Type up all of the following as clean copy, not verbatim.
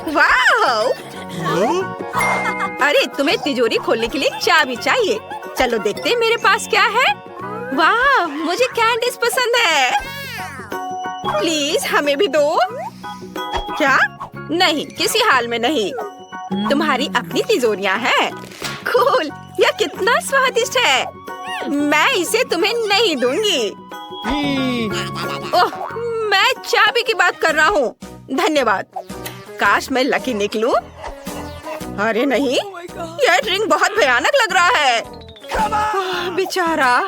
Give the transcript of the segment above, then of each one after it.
वाह! अरे तुम्हें तिजोरी खोलने के लिए चाबी चाहिए। चलो देखते हैं मेरे पास क्या है। वाह, मुझे कैंडीज पसंद है। प्लीज हमें भी दो। क्या? नहीं, किसी हाल में नहीं। तुम्हारी अपनी तिजोरियां हैं। कूल, यह कितना स्वादिष्ट है। मैं इसे तुम्हें नहीं दूंगी। ओह, मैं चाबी की बात कर रहा हूँ। धन्यवाद। काश मैं लकी निकलूं। अरे नहीं, यह ड्रिंक बहुत भयानक लग रहा है। बेचारा।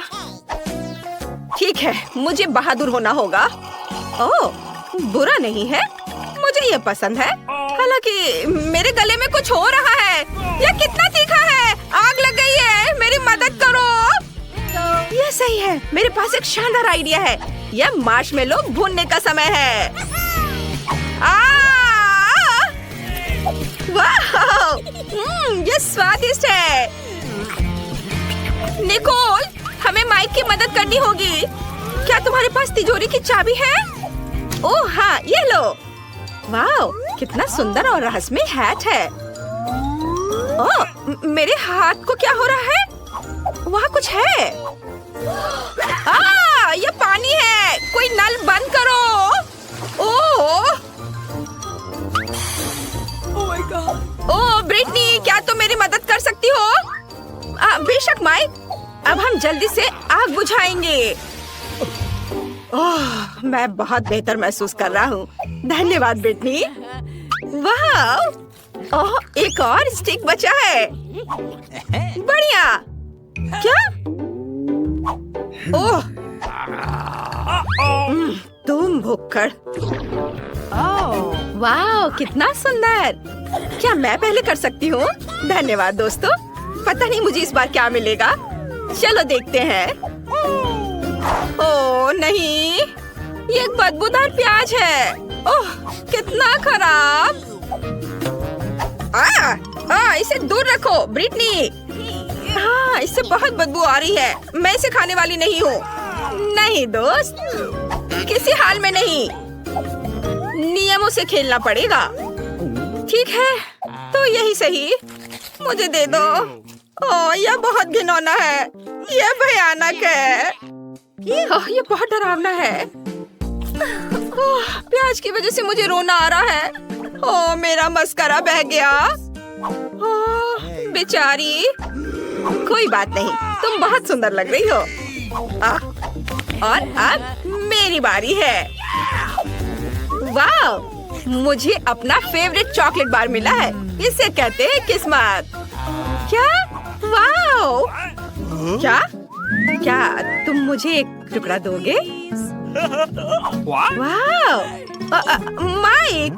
ठीक है, मुझे बहादुर होना होगा। ओह, बुरा नहीं है, मुझे ये पसंद है। हालांकि मेरे गले में कुछ हो रहा है। यह कितना तीखा है। आग लग गई है, मेरी मदद करो। यह सही है, मेरे पास एक शानदार आइडिया है। यह मार्शमेलो भूनने का समय है। वाह! यह स्वादिष्ट है। निकोल, हमें माइक की मदद करनी होगी। क्या तुम्हारे पास तिजोरी की चाबी है? ओह हाँ, ये लो। वाह, कितना सुंदर और रहस्यमय हैट है। ओह, मेरे हाथ को क्या हो रहा है? वहाँ कुछ है। ये पानी है। कोई नल बंद करो। ओह ओह ब्रिटनी, क्या तुम मेरी मदद कर सकती हो? बेशक माइक, अब हम जल्दी से आग बुझाएंगे। ओह, मैं बहुत बेहतर महसूस कर रहा हूँ। धन्यवाद ब्रिटनी। वाह! ओह, एक और स्टिक बचा है। बढ़िया। क्या? ओह, तुम भुक्कड़। वाह, कितना सुंदर। क्या मैं पहले कर सकती हूँ? धन्यवाद दोस्तों। पता नहीं मुझे इस बार क्या मिलेगा। चलो देखते हैं। ओह नहीं, ये एक बदबूदार प्याज है। ओह, कितना खराब। इसे दूर रखो ब्रिटनी। हाँ, इससे बहुत बदबू आ रही है। मैं इसे खाने वाली नहीं हूँ। नहीं दोस्त, किसी हाल में नहीं। नियमों से खेलना पड़ेगा। ठीक है, तो यही सही। मुझे दे दो। ओह, यह बहुत घिनौना है। यह भयानक है। ये बहुत डरावना है। ओह, प्याज की वजह से मुझे रोना आ रहा है। ओह, मेरा मस्करा बह गया। ओह, बेचारी। कोई बात नहीं, तुम बहुत सुंदर लग रही हो। और अब मेरी बारी है। वाह, मुझे अपना फेवरेट चॉकलेट बार मिला है। इसे कहते हैं किस्मत। क्या? वाह! क्या तुम मुझे एक टुकड़ा दोगे? वाह! माइक,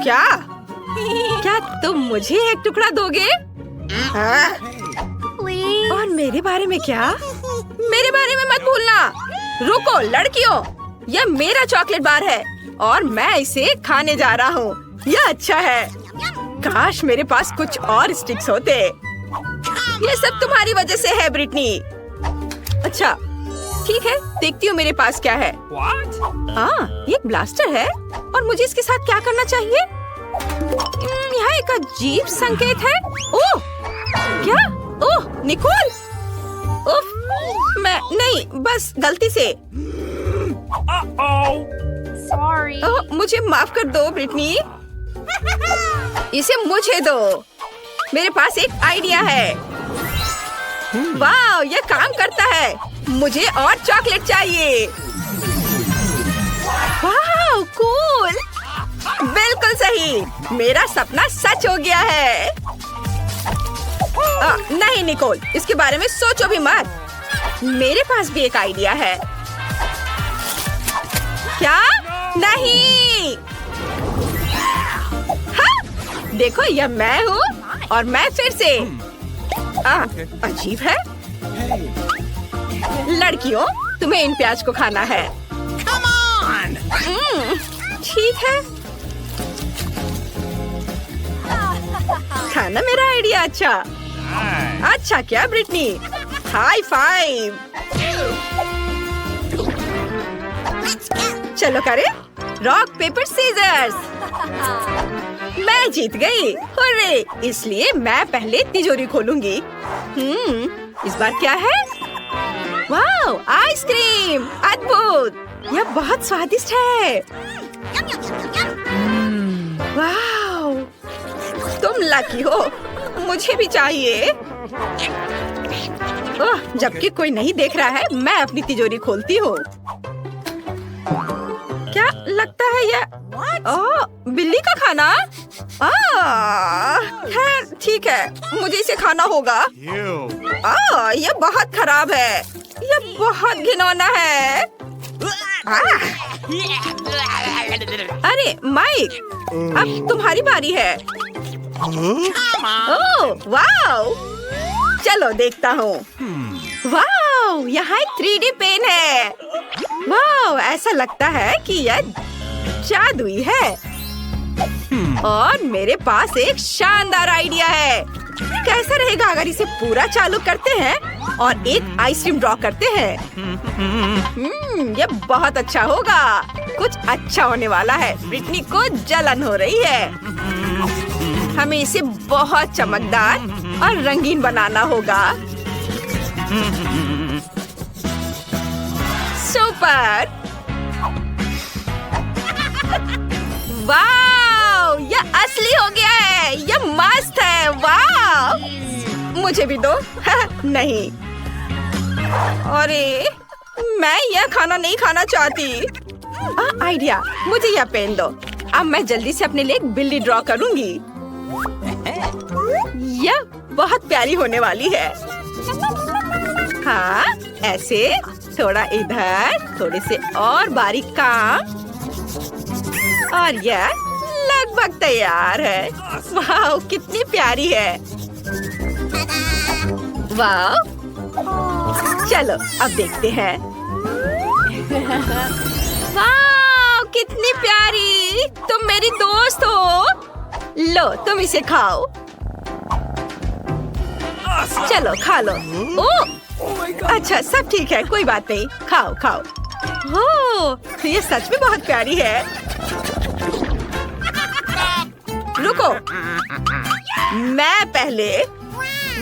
क्या तुम मुझे एक टुकड़ा दोगे? और मेरे बारे में क्या? मेरे बारे में मत भूलना। रुको लड़कियों, यह मेरा चॉकलेट बार है और मैं इसे खाने जा रहा हूँ। यह अच्छा है। काश मेरे पास कुछ और स्टिक्स होते। ये सब तुम्हारी वजह से है ब्रिटनी। अच्छा ठीक है, देखती हूँ मेरे पास क्या है। ये एक ब्लास्टर है और मुझे इसके साथ क्या करना चाहिए? यहाँ एक अजीब संकेत है। ओह, क्या? ओह, निकोल। उफ, मैं नहीं, बस गलती से। ओह, मुझे माफ कर दो ब्रिटनी। इसे मुझे दो। मेरे पास एक आइडिया है। वाह, यह काम करता है। मुझे और चॉकलेट चाहिए। वाह, कूल। बिल्कुल सही, मेरा सपना सच हो गया है। नहीं निकोल, इसके बारे में सोचो भी मत। मेरे पास भी एक आइडिया है। क्या? नहीं। हाँ, देखो यह मैं हूँ और मैं फिर से। अजीब है। लड़कियों, तुम्हें इन प्याज को खाना है। ठीक है, खाना मेरा आइडिया। अच्छा क्या ब्रिटनी, हाई फाइव। चलो करें रॉक पेपर सीजर्स। मैं जीत गई। हुर्रे! इसलिए मैं पहले तिजोरी खोलूंगी। इस बार क्या है? वाह, आइसक्रीम! अद्भुत! यह बहुत स्वादिष्ट है। वाह, तुम लकी हो। मुझे भी चाहिए। ओह, जबकि कोई नहीं देख रहा है, मैं अपनी तिजोरी खोलती हूँ। क्या लगता है यह? ओह, बिल्ली का खाना? खैर ठीक है, मुझे इसे खाना होगा। यह बहुत खराब है। यह बहुत घिनौना है। अरे माइक, अब तुम्हारी बारी है। ओह वाओ, चलो देखता हूँ। वाओ, यहाँ एक 3D पेन है। वाओ, ऐसा लगता है कि यह जादुई है। और मेरे पास एक शानदार आइडिया है। कैसा रहेगा अगर इसे पूरा चालू करते हैं और एक आइसक्रीम ड्रॉ करते हैं? ये बहुत अच्छा होगा। कुछ अच्छा होने वाला है। ब्रिटनी को जलन हो रही है। हमें इसे बहुत चमकदार और रंगीन बनाना होगा। सुपर! वाओ, यह असली हो गया है। यह मस्त है। वाओ, मुझे भी दो। नहीं, अरे मैं यह खाना नहीं खाना चाहती। आइडिया, मुझे यह पेन दो। अब मैं जल्दी से अपने लिए एक बिल्ली ड्रॉ करूंगी। यह बहुत प्यारी होने वाली है। हाँ, ऐसे थोड़ा इधर, थोड़े से और बारीक काम, और यह लगभग तैयार है। वाह, कितनी प्यारी है। वाह, चलो अब देखते हैं। वाह, कितनी प्यारी! तुम मेरी दोस्त हो। लो, तुम इसे खाओ। चलो खा लो। ओह, अच्छा, सब ठीक है, कोई बात नहीं। खाओ खाओ। ओह, ये सच में बहुत प्यारी है। रुको, मैं पहले।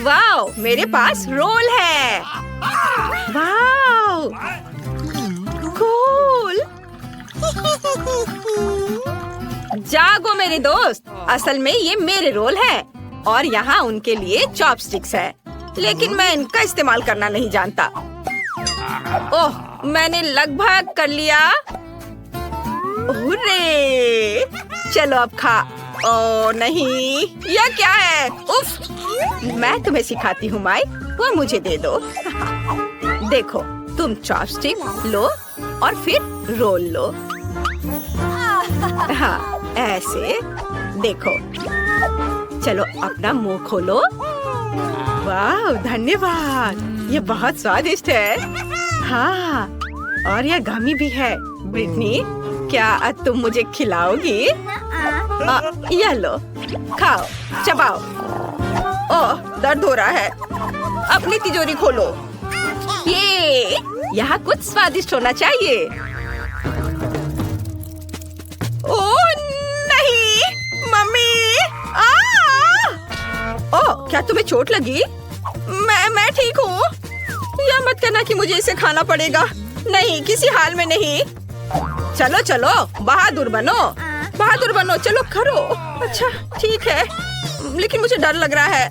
वाओ, मेरे पास रोल है। Wow, cool! जागो मेरे दोस्त, असल में ये मेरे रोल है और यहाँ उनके लिए चॉपस्टिक्स है, लेकिन मैं इनका इस्तेमाल करना नहीं जानता। ओह, मैंने लगभग कर लिया। हुर्रे! चलो अब खा। ओ नहीं, यह क्या है? उफ! मैं तुम्हें सिखाती हूँ माइक, वो मुझे दे दो। देखो, तुम चॉपस्टिक लो और फिर रोल लो। हाँ, ऐसे। देखो, चलो अपना मुंह खोलो। वाह, धन्यवाद। ये बहुत स्वादिष्ट है। हाँ, और यह गमी भी है। ब्रिटनी, क्या तुम मुझे खिलाओगी? यह लो, खाओ, चबाओ। ओह, दर्द हो रहा है। अपनी तिजोरी खोलो। ये यहाँ कुछ स्वादिष्ट होना चाहिए। ओह नहीं, मम्मी! ओह, क्या तुम्हें चोट लगी? मैं ठीक हूँ। यह मत कहना कि मुझे इसे खाना पड़ेगा। नहीं, किसी हाल में नहीं। चलो चलो, बहादुर बनो, बहादुर बनो। चलो करो। अच्छा ठीक है, लेकिन मुझे डर लग रहा है।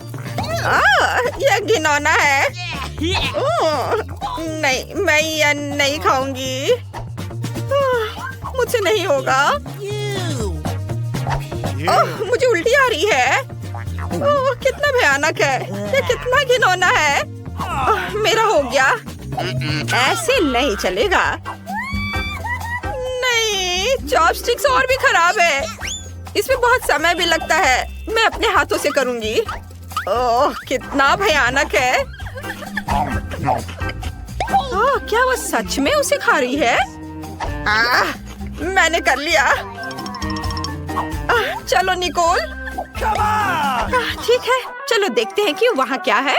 यह घिनौना है। नहीं, मैं यह नहीं खाऊंगी। मुझसे नहीं होगा। मुझे उल्टी आ रही है। कितना भयानक है। यह कितना घिनौना है। मेरा हो गया। ऐसे नहीं चलेगा। नहीं, चॉपस्टिक्स और भी खराब है। इसमें बहुत समय भी लगता है। मैं अपने हाथों से करूंगी। ओह, कितना भयानक है। क्या वो सच में उसे खा रही है? मैंने कर लिया। चलो निकोल। ठीक है, चलो देखते हैं कि वहाँ क्या है।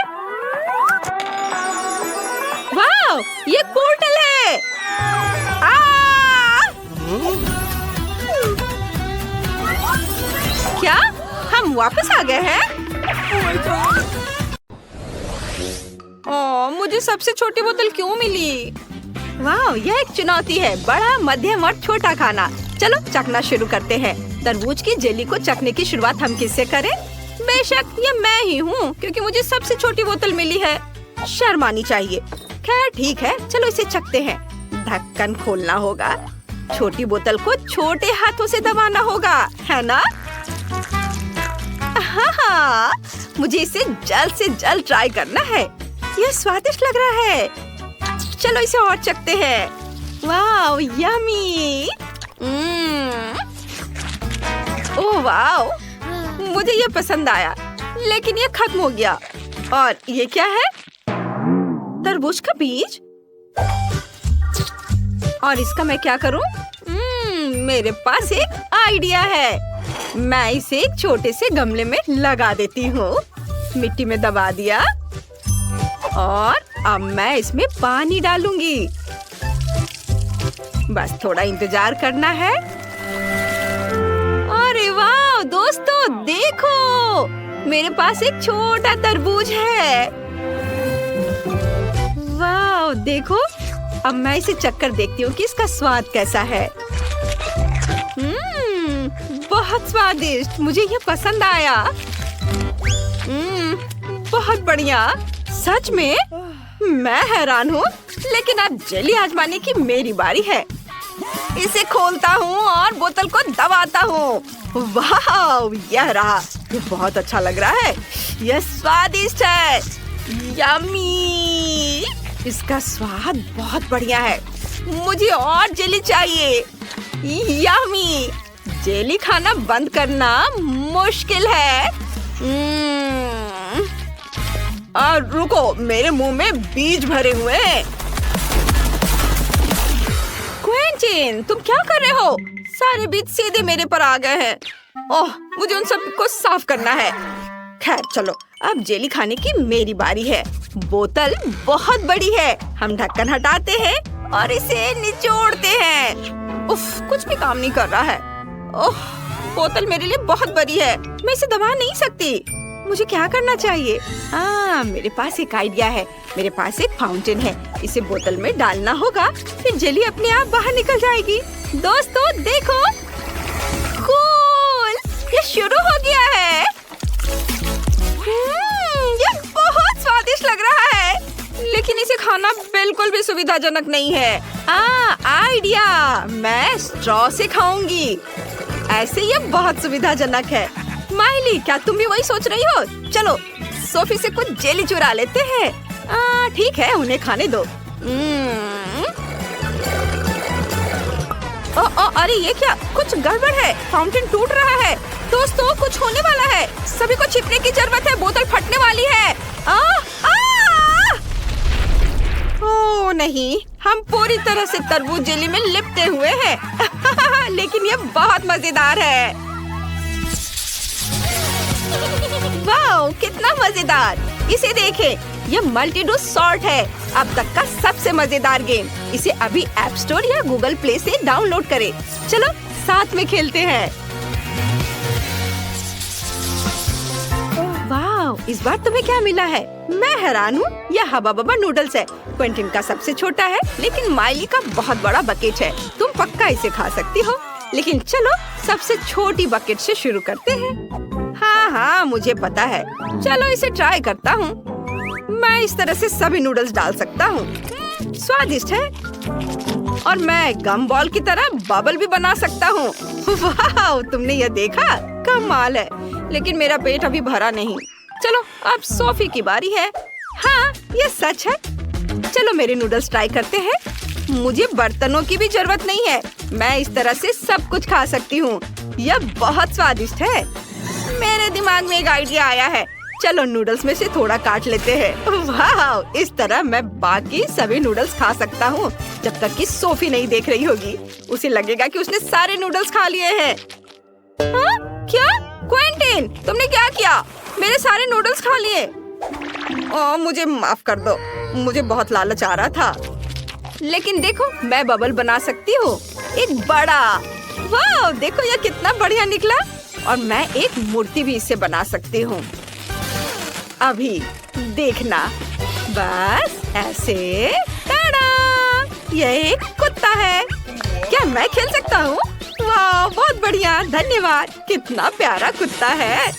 वाह, ये पोर्टल है। क्या? हम वापस आ गए हैं। ओह, मुझे सबसे छोटी बोतल क्यों मिली? वाह, यह एक चुनौती है। बड़ा, मध्यम और छोटा खाना। चलो चखना शुरू करते हैं। तरबूज की जेली को चखने की शुरुआत हम किससे करें? बेशक ये मैं ही हूँ, क्योंकि मुझे सबसे छोटी बोतल मिली है। शर्म आनी चाहिए। खैर ठीक है, चलो इसे चखते हैं। ढक्कन खोलना होगा। छोटी बोतल को छोटे हाथों से दबाना होगा, है ना? हाँ, मुझे इसे जल्द से जल्द ट्राई करना है। यह स्वादिष्ट लग रहा है। चलो इसे और चखते हैं। वाह, यम्मी। ओह वाह, मुझे ये पसंद आया, लेकिन ये खत्म हो गया। और ये क्या है? तरबूज का बीज। और इसका मैं क्या करूं? मेरे पास एक आइडिया है। मैं इसे एक छोटे से गमले में लगा देती हूँ। मिट्टी में दबा दिया और अब मैं इसमें पानी डालूंगी। बस थोड़ा इंतजार करना है। अरे वाह दोस्तों, देखो मेरे पास एक छोटा तरबूज है। वाह देखो, अब मैं इसे चखकर देखती हूँ कि इसका स्वाद कैसा है। बहुत स्वादिष्ट, मुझे ये पसंद आया। बहुत बढ़िया। सच में मैं हैरान हूँ, लेकिन अब जेली आजमाने की मेरी बारी है। इसे खोलता हूँ और बोतल को दबाता हूँ। वाह, यह रहा। ये बहुत अच्छा लग रहा है। यह स्वादिष्ट है। यम्मी। इसका स्वाद बहुत बढ़िया है। मुझे और जेली चाहिए। यम्मी। जेली खाना बंद करना मुश्किल है। और रुको, मेरे मुंह में बीज भरे हुए हैं। क्विंटीन, तुम क्या कर रहे हो? सारे बीज सीधे मेरे पर आ गए हैं। ओह, मुझे उन सब को साफ करना है। खैर चलो, अब जेली खाने की मेरी बारी है। बोतल बहुत बड़ी है। हम ढक्कन हटाते हैं और इसे निचोड़ते हैं। उफ, कुछ भी काम नहीं कर रहा है। ओह, बोतल मेरे लिए बहुत बड़ी है। मैं इसे दबा नहीं सकती। मुझे क्या करना चाहिए? मेरे पास एक आइडिया है। मेरे पास एक फाउंटेन है। इसे बोतल में डालना होगा, फिर जेली अपने आप बाहर निकल जाएगी। दोस्तों देखो, कूल, ये शुरू हो गया है। ये बहुत स्वादिष्ट लग रहा है, लेकिन इसे खाना बिल्कुल भी सुविधाजनक नहीं है। आइडिया, मैं स्ट्रॉ से खाऊंगी। ऐसे ये बहुत सुविधाजनक है। माइली, क्या तुम भी वही सोच रही हो? चलो सोफी से कुछ जेली चुरा लेते हैं। ठीक है, उन्हें खाने दो। अरे ये क्या? कुछ गड़बड़ है। फाउंटेन टूट रहा है। दोस्तों, कुछ होने वाला है। सभी को छिपने की जरूरत है। बोतल फटने वाली है। ओह नहीं, हम पूरी तरह से तरबूज जेली में लिपटे हुए हैं। लेकिन ये बहुत मजेदार है। वाह, कितना मजेदार। इसे देखें, ये मल्टी डोज सॉर्ट है। अब तक का सबसे मजेदार गेम। इसे अभी ऐप स्टोर या गूगल प्ले से डाउनलोड करें। चलो साथ में खेलते हैं। वाह, इस बार तुम्हें क्या मिला है? मैं हैरान हूँ। यह हबा बबा नूडल्स है। क्विंटीन का सबसे छोटा है, लेकिन माइली का बहुत बड़ा बकेट है। तुम पक्का इसे खा सकती हो, लेकिन चलो सबसे छोटी बकेट से शुरू करते हैं। हाँ, मुझे पता है। चलो इसे ट्राई करता हूँ। मैं इस तरह से सभी नूडल्स डाल सकता हूँ। स्वादिष्ट है। और मैं गम बॉल की तरह बबल भी बना सकता हूँ। वाह, तुमने यह देखा? कमाल है। लेकिन मेरा पेट अभी भरा नहीं। चलो अब सोफी की बारी है। हाँ, यह सच है। चलो मेरे नूडल्स ट्राई करते हैं। मुझे बर्तनों की भी जरूरत नहीं है। मैं इस तरह से सब कुछ खा सकती हूँ। यह बहुत स्वादिष्ट है। मेरे दिमाग में एक आइडिया आया है। चलो नूडल्स में से थोड़ा काट लेते हैं। वाह, इस तरह मैं बाकी सभी नूडल्स खा सकता हूँ, जब तक कि सोफी नहीं देख रही होगी। उसे लगेगा कि उसने सारे नूडल्स खा लिए हैं। क्या? क्विंटीन, तुमने क्या किया? मेरे सारे नूडल्स खा लिए। मुझे माफ कर दो। मुझे बहुत लालच आ रहा था। लेकिन देखो, मैं बबल बना सकती हूँ। एक बड़ा। वाह, देखो यह कितना बढ़िया निकला। और मैं एक मूर्ति भी इससे बना सकती हूँ। अभी देखना, बस ऐसे। टाडा! यह एक कुत्ता है। क्या मैं खेल सकता हूँ? वाह, बहुत बढ़िया, धन्यवाद। कितना प्यारा कुत्ता है।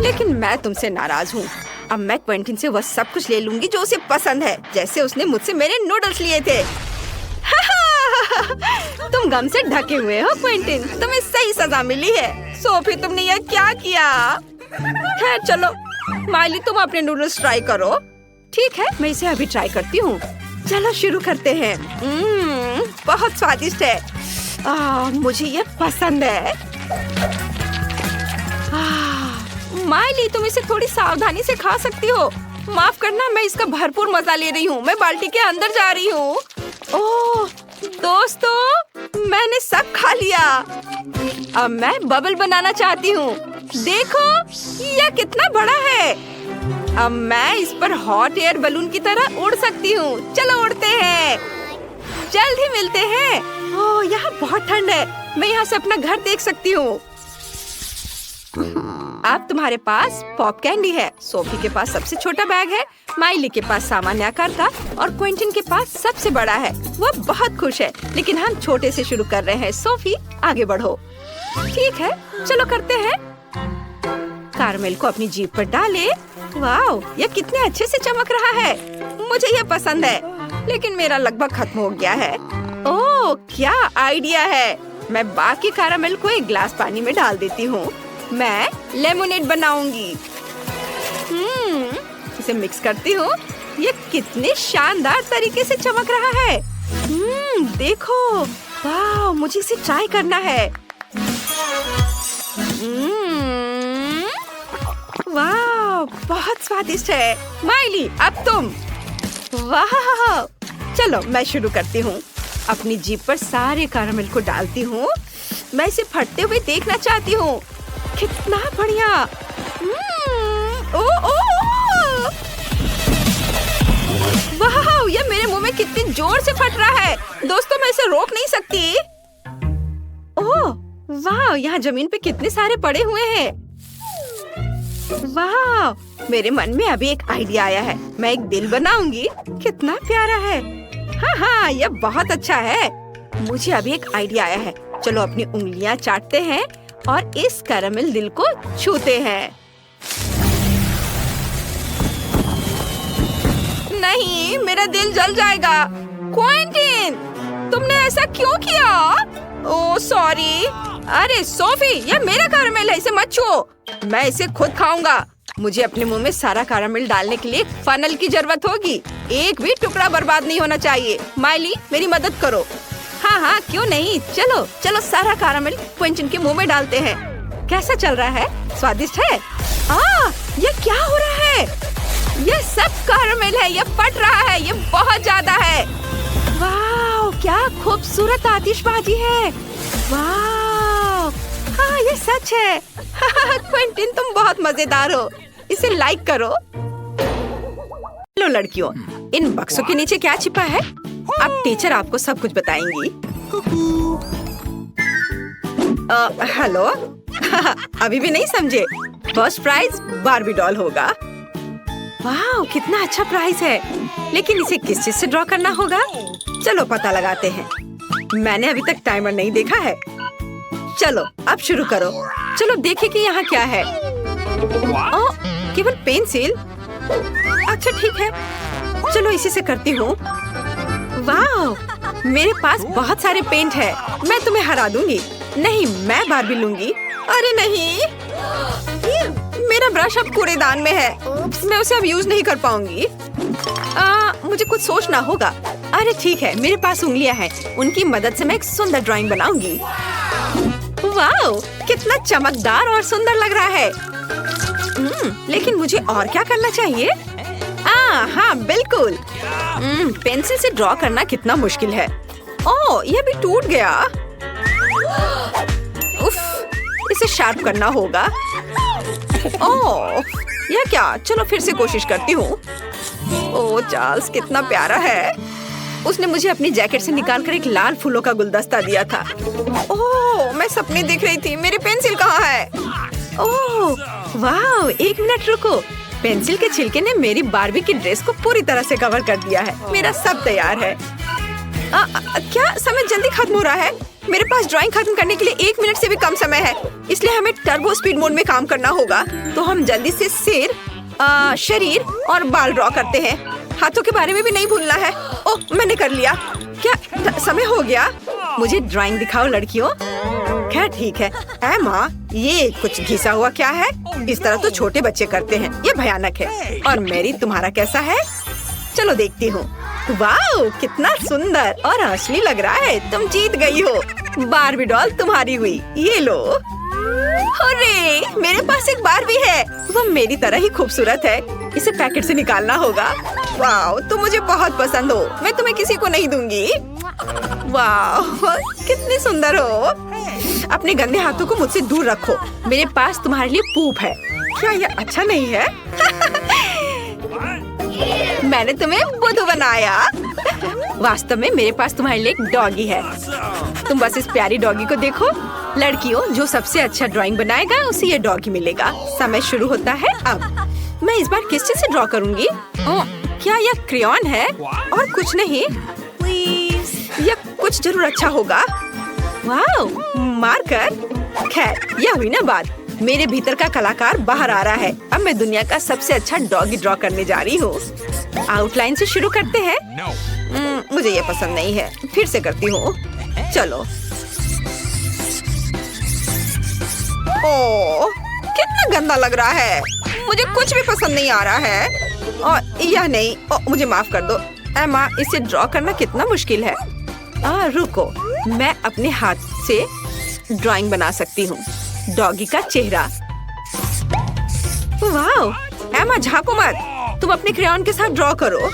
लेकिन मैं तुमसे नाराज हूँ। अब मैं क्वेंटिन से वह सब कुछ ले लूंगी जो उसे पसंद है, जैसे उसने मुझसे मेरे नूडल्स लिए थे। तुम गम से ढके हुए हो क्वेंटिन, तुम्हें सही सजा मिली है। सोफी, तुमने यह क्या किया? खैर चलो, माइली तुम अपने नूडल्स ट्राई करो। ठीक है, मैं इसे अभी ट्राई करती हूँ। चलो शुरू करते हैं। बहुत स्वादिष्ट है। मुझे ये पसंद है। माइली, तुम इसे थोड़ी सावधानी से खा सकती हो। माफ करना, मैं इसका भरपूर मजा ले रही हूँ। मैं बाल्टी के अंदर जा रही हूँ। ओह दोस्तों, मैंने सब खा लिया। अब मैं बबल बनाना चाहती हूँ। देखो, यह कितना बड़ा है। अब मैं इस पर हॉट एयर बलून की तरह उड़ सकती हूँ। चलो उड़ते हैं। जल्द ही मिलते हैं। ओह, यहाँ बहुत ठंड है। मैं यहाँ से अपना घर देख सकती हूँ। अब तुम्हारे पास पॉप कैंडी है। सोफी के पास सबसे छोटा बैग है, माइली के पास सामान्य आकार का और क्विंटन के पास सबसे बड़ा है। वह बहुत खुश है, लेकिन हम छोटे से शुरू कर रहे हैं। सोफी, आगे बढ़ो। ठीक है, चलो करते हैं। कारमेल को अपनी जीभ पर डाले। वाह, यह कितने अच्छे से चमक रहा है। मुझे यह पसंद है, लेकिन मेरा लगभग खत्म हो गया है। ओह, क्या आइडिया है। मैं बाकी कारमेल को एक गिलास पानी में डाल देती हूँ। मैं लेमोनेड बनाऊंगी। इसे मिक्स करती हूँ। ये कितने शानदार तरीके से चमक रहा है। देखो, वाह, मुझे इसे ट्राई करना है। वाह, बहुत स्वादिष्ट है। माइली, अब तुम। वाह, चलो मैं शुरू करती हूँ। अपनी जीभ पर सारे कैरामेल को डालती हूँ। मैं इसे फटते हुए देखना चाहती हूँ। कितना बढ़िया। वाह, ये मेरे मुंह में कितनी जोर से फट रहा है। दोस्तों, मैं इसे रोक नहीं सकती। ओह, वाह, यहाँ जमीन पे कितने सारे पड़े हुए हैं। वाह, मेरे मन में अभी एक आइडिया आया है। मैं एक दिल बनाऊंगी। कितना प्यारा है। हाँ, यह बहुत अच्छा है। मुझे अभी एक आइडिया आया है। चलो अपनी उंगलियां चाटते हैं और इस कैरामेल दिल को छूते हैं। नहीं, मेरा दिल जल जाएगा। क्विंटन, तुमने ऐसा क्यों किया? Oh sorry. अरे सोफी, यह मेरा कैरामेल है, इसे मत छुओ। मैं इसे खुद खाऊंगा। मुझे अपने मुंह में सारा कैरामेल डालने के लिए फनल की जरूरत होगी। एक भी टुकड़ा बर्बाद नहीं होना चाहिए। माइली, मेरी मदद करो। हाँ, क्यों नहीं। चलो चलो, सारा कैरामेल क्विंटन के मुंह में डालते हैं। कैसा चल रहा है? स्वादिष्ट है? ये क्या हो रहा है? ये सब कैरामेल है। ये फट रहा है। ये बहुत ज्यादा है। वाह, क्या खूबसूरत आतिशबाजी है। वाह, हाँ, ये सच है। क्विंटन, तुम बहुत मजेदार हो। इसे लाइक करो। लो लड़कियों, इन बक्सों के नीचे क्या छिपा है? अब टीचर आपको सब कुछ बताएंगी। हेलो। अभी भी नहीं समझे? फर्स्ट प्राइज बार्बी डॉल होगा। वाह, कितना अच्छा प्राइज है। लेकिन इसे किस चीज से ड्रॉ करना होगा? चलो पता लगाते हैं। मैंने अभी तक टाइमर नहीं देखा है। चलो अब शुरू करो। चलो देखें कि यहाँ क्या है। ओह, केवल पेंसिल। अच्छा ठीक है, चलो इसी से करती हूँ। वाह, मेरे पास बहुत सारे पेंट है। मैं तुम्हें हरा दूंगी। नहीं, मैं बार्बी लूंगी। अरे नहीं, मेरा ब्रश अब कूड़ेदान में है। मैं उसे अब यूज नहीं कर पाऊंगी। मुझे कुछ सोचना होगा। अरे ठीक है, मेरे पास उंगलियां हैं। उनकी मदद से मैं एक सुंदर ड्राइंग बनाऊंगी। वाह, कितना चमकदार और सुंदर लग रहा है। लेकिन मुझे और क्या करना चाहिए? हाँ बिल्कुल। पेंसिल से ड्रॉ करना कितना मुश्किल है। ओह, यह भी टूट गया। उफ, इसे शार्प करना होगा। ओह, यह क्या? चलो फिर से कोशिश करती हूँ। ओह चार्ल्स, कितना प्यारा है। उसने मुझे अपनी जैकेट से निकालकर एक लाल फूलों का गुलदस्ता दिया था। ओह, मैं सपने देख रही थी। मेरी पेंसिल कहाँ है? ओह वाह, एक मिनट रुको। पेंसिल के छिलके ने मेरी बार्बी की ड्रेस को पूरी तरह से कवर कर दिया है। मेरा सब तैयार है। क्या समय जल्दी खत्म हो रहा है? मेरे पास ड्राइंग खत्म करने के लिए 1 मिनट से भी कम समय है, इसलिए हमें टर्बो स्पीड मोड में काम करना होगा। तो हम जल्दी से सिर, शरीर और बाल ड्रॉ करते हैं। हाथों के बारे में भी नहीं भूलना है। ओह, मैंने कर लिया। क्या समय हो गया? मुझे ड्राइंग दिखाओ लड़कियों। खैर ठीक है। एमा, ये कुछ घिसा हुआ क्या है? इस तरह तो छोटे बच्चे करते हैं। ये भयानक है। और मेरी, तुम्हारा कैसा है? चलो देखती हूँ। वाह, कितना सुंदर और असली लग रहा है। तुम जीत गई हो। बार्बी डॉल तुम्हारी हुई। ये लो। अरे, मेरे पास एक बार्बी है। वो मेरी तरह ही खूबसूरत है। इसे पैकेट से निकालना होगा। वाह, तुम मुझे बहुत पसंद हो। मैं तुम्हें किसी को नहीं दूंगी। वाह, कितनी सुंदर हो। अपने गंदे हाथों को मुझसे दूर रखो। मेरे पास तुम्हारे लिए पूप है। क्या ये अच्छा नहीं है? मैंने तुम्हें बुद्धू बनाया। वास्तव में मेरे पास तुम्हारे लिए एक डॉगी है। तुम बस इस प्यारी डॉगी को देखो। लड़कियों, जो सबसे अच्छा ड्राइंग बनाएगा उसे ये डॉगी मिलेगा। समय शुरू होता है अब। मैं इस बार किस चीज से ड्रॉ करूंगी? क्या यह क्रेयॉन है? और कुछ नहीं? यह कुछ जरूर अच्छा होगा। वाह, मार्कर। खैर, यह हुई ना बात। मेरे भीतर का कलाकार बाहर आ रहा है। अब मैं दुनिया का सबसे अच्छा डॉगी ड्रॉ करने जा रही हूँ। आउटलाइन से शुरू करते हैं। मुझे ये पसंद नहीं है। फिर से करती हूँ। चलो। ओह, कितना गंदा लग रहा है। मुझे कुछ भी पसंद नहीं आ रहा है। और यह नहीं। मुझे माफ कर दो एमा, इसे ड्रॉ करना कितना मुश्किल है। रुको, मैं अपने हाथ से ड्राइंग बना सकती हूँ। डॉगी का चेहरा। वाह, एमा झांको मत। तुम अपने क्रेयॉन के साथ ड्रॉ करो।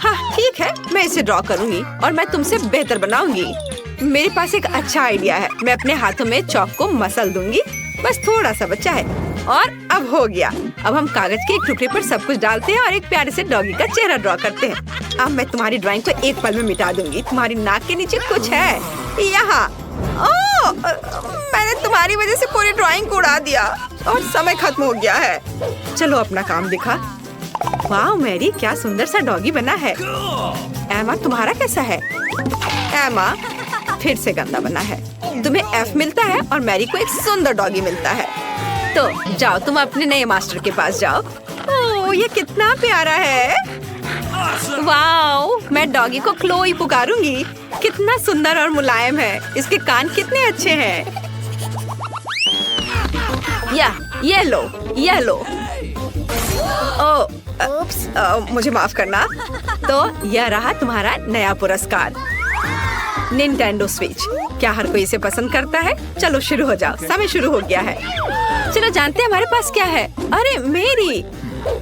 हाँ ठीक है, मैं इसे ड्रॉ करूंगी और मैं तुमसे बेहतर बनाऊंगी। मेरे पास एक अच्छा आइडिया है। मैं अपने हाथों में चॉक को मसल दूंगी। बस थोड़ा सा बचा है और अब हो गया। अब हम कागज के एक टुकड़े पर सब कुछ डालते हैं और एक प्यारे से डॉगी का चेहरा ड्रॉ करते हैं। अब मैं तुम्हारी ड्राइंग को एक पल में मिटा दूंगी। तुम्हारी नाक के नीचे कुछ है यहाँ। ओह, मैंने तुम्हारी वजह से पूरी ड्राइंग को उड़ा दिया और समय खत्म हो गया है। चलो अपना काम दिखा। वाह मैरी, क्या सुंदर सा डॉगी बना है। एमा, तुम्हारा कैसा है? एमा, फिर से गंदा बना है। तुम्हें F मिलता है और मैरी को एक सुंदर डॉगी मिलता है। तो जाओ, तुम अपने नए मास्टर के पास जाओ। ओह, ये कितना प्यारा है। वाह, मैं डॉगी को क्लोई पुकारूंगी। कितना सुंदर और मुलायम है। इसके कान कितने अच्छे हैं। ये लो, ये लो। मुझे माफ करना। तो यह रहा तुम्हारा नया पुरस्कार, निंटेंडो स्विच। क्या हर कोई इसे पसंद करता है? चलो शुरू हो जाओ। समय शुरू हो गया है। चलो जानते हैं हमारे पास क्या है। अरे मेरी,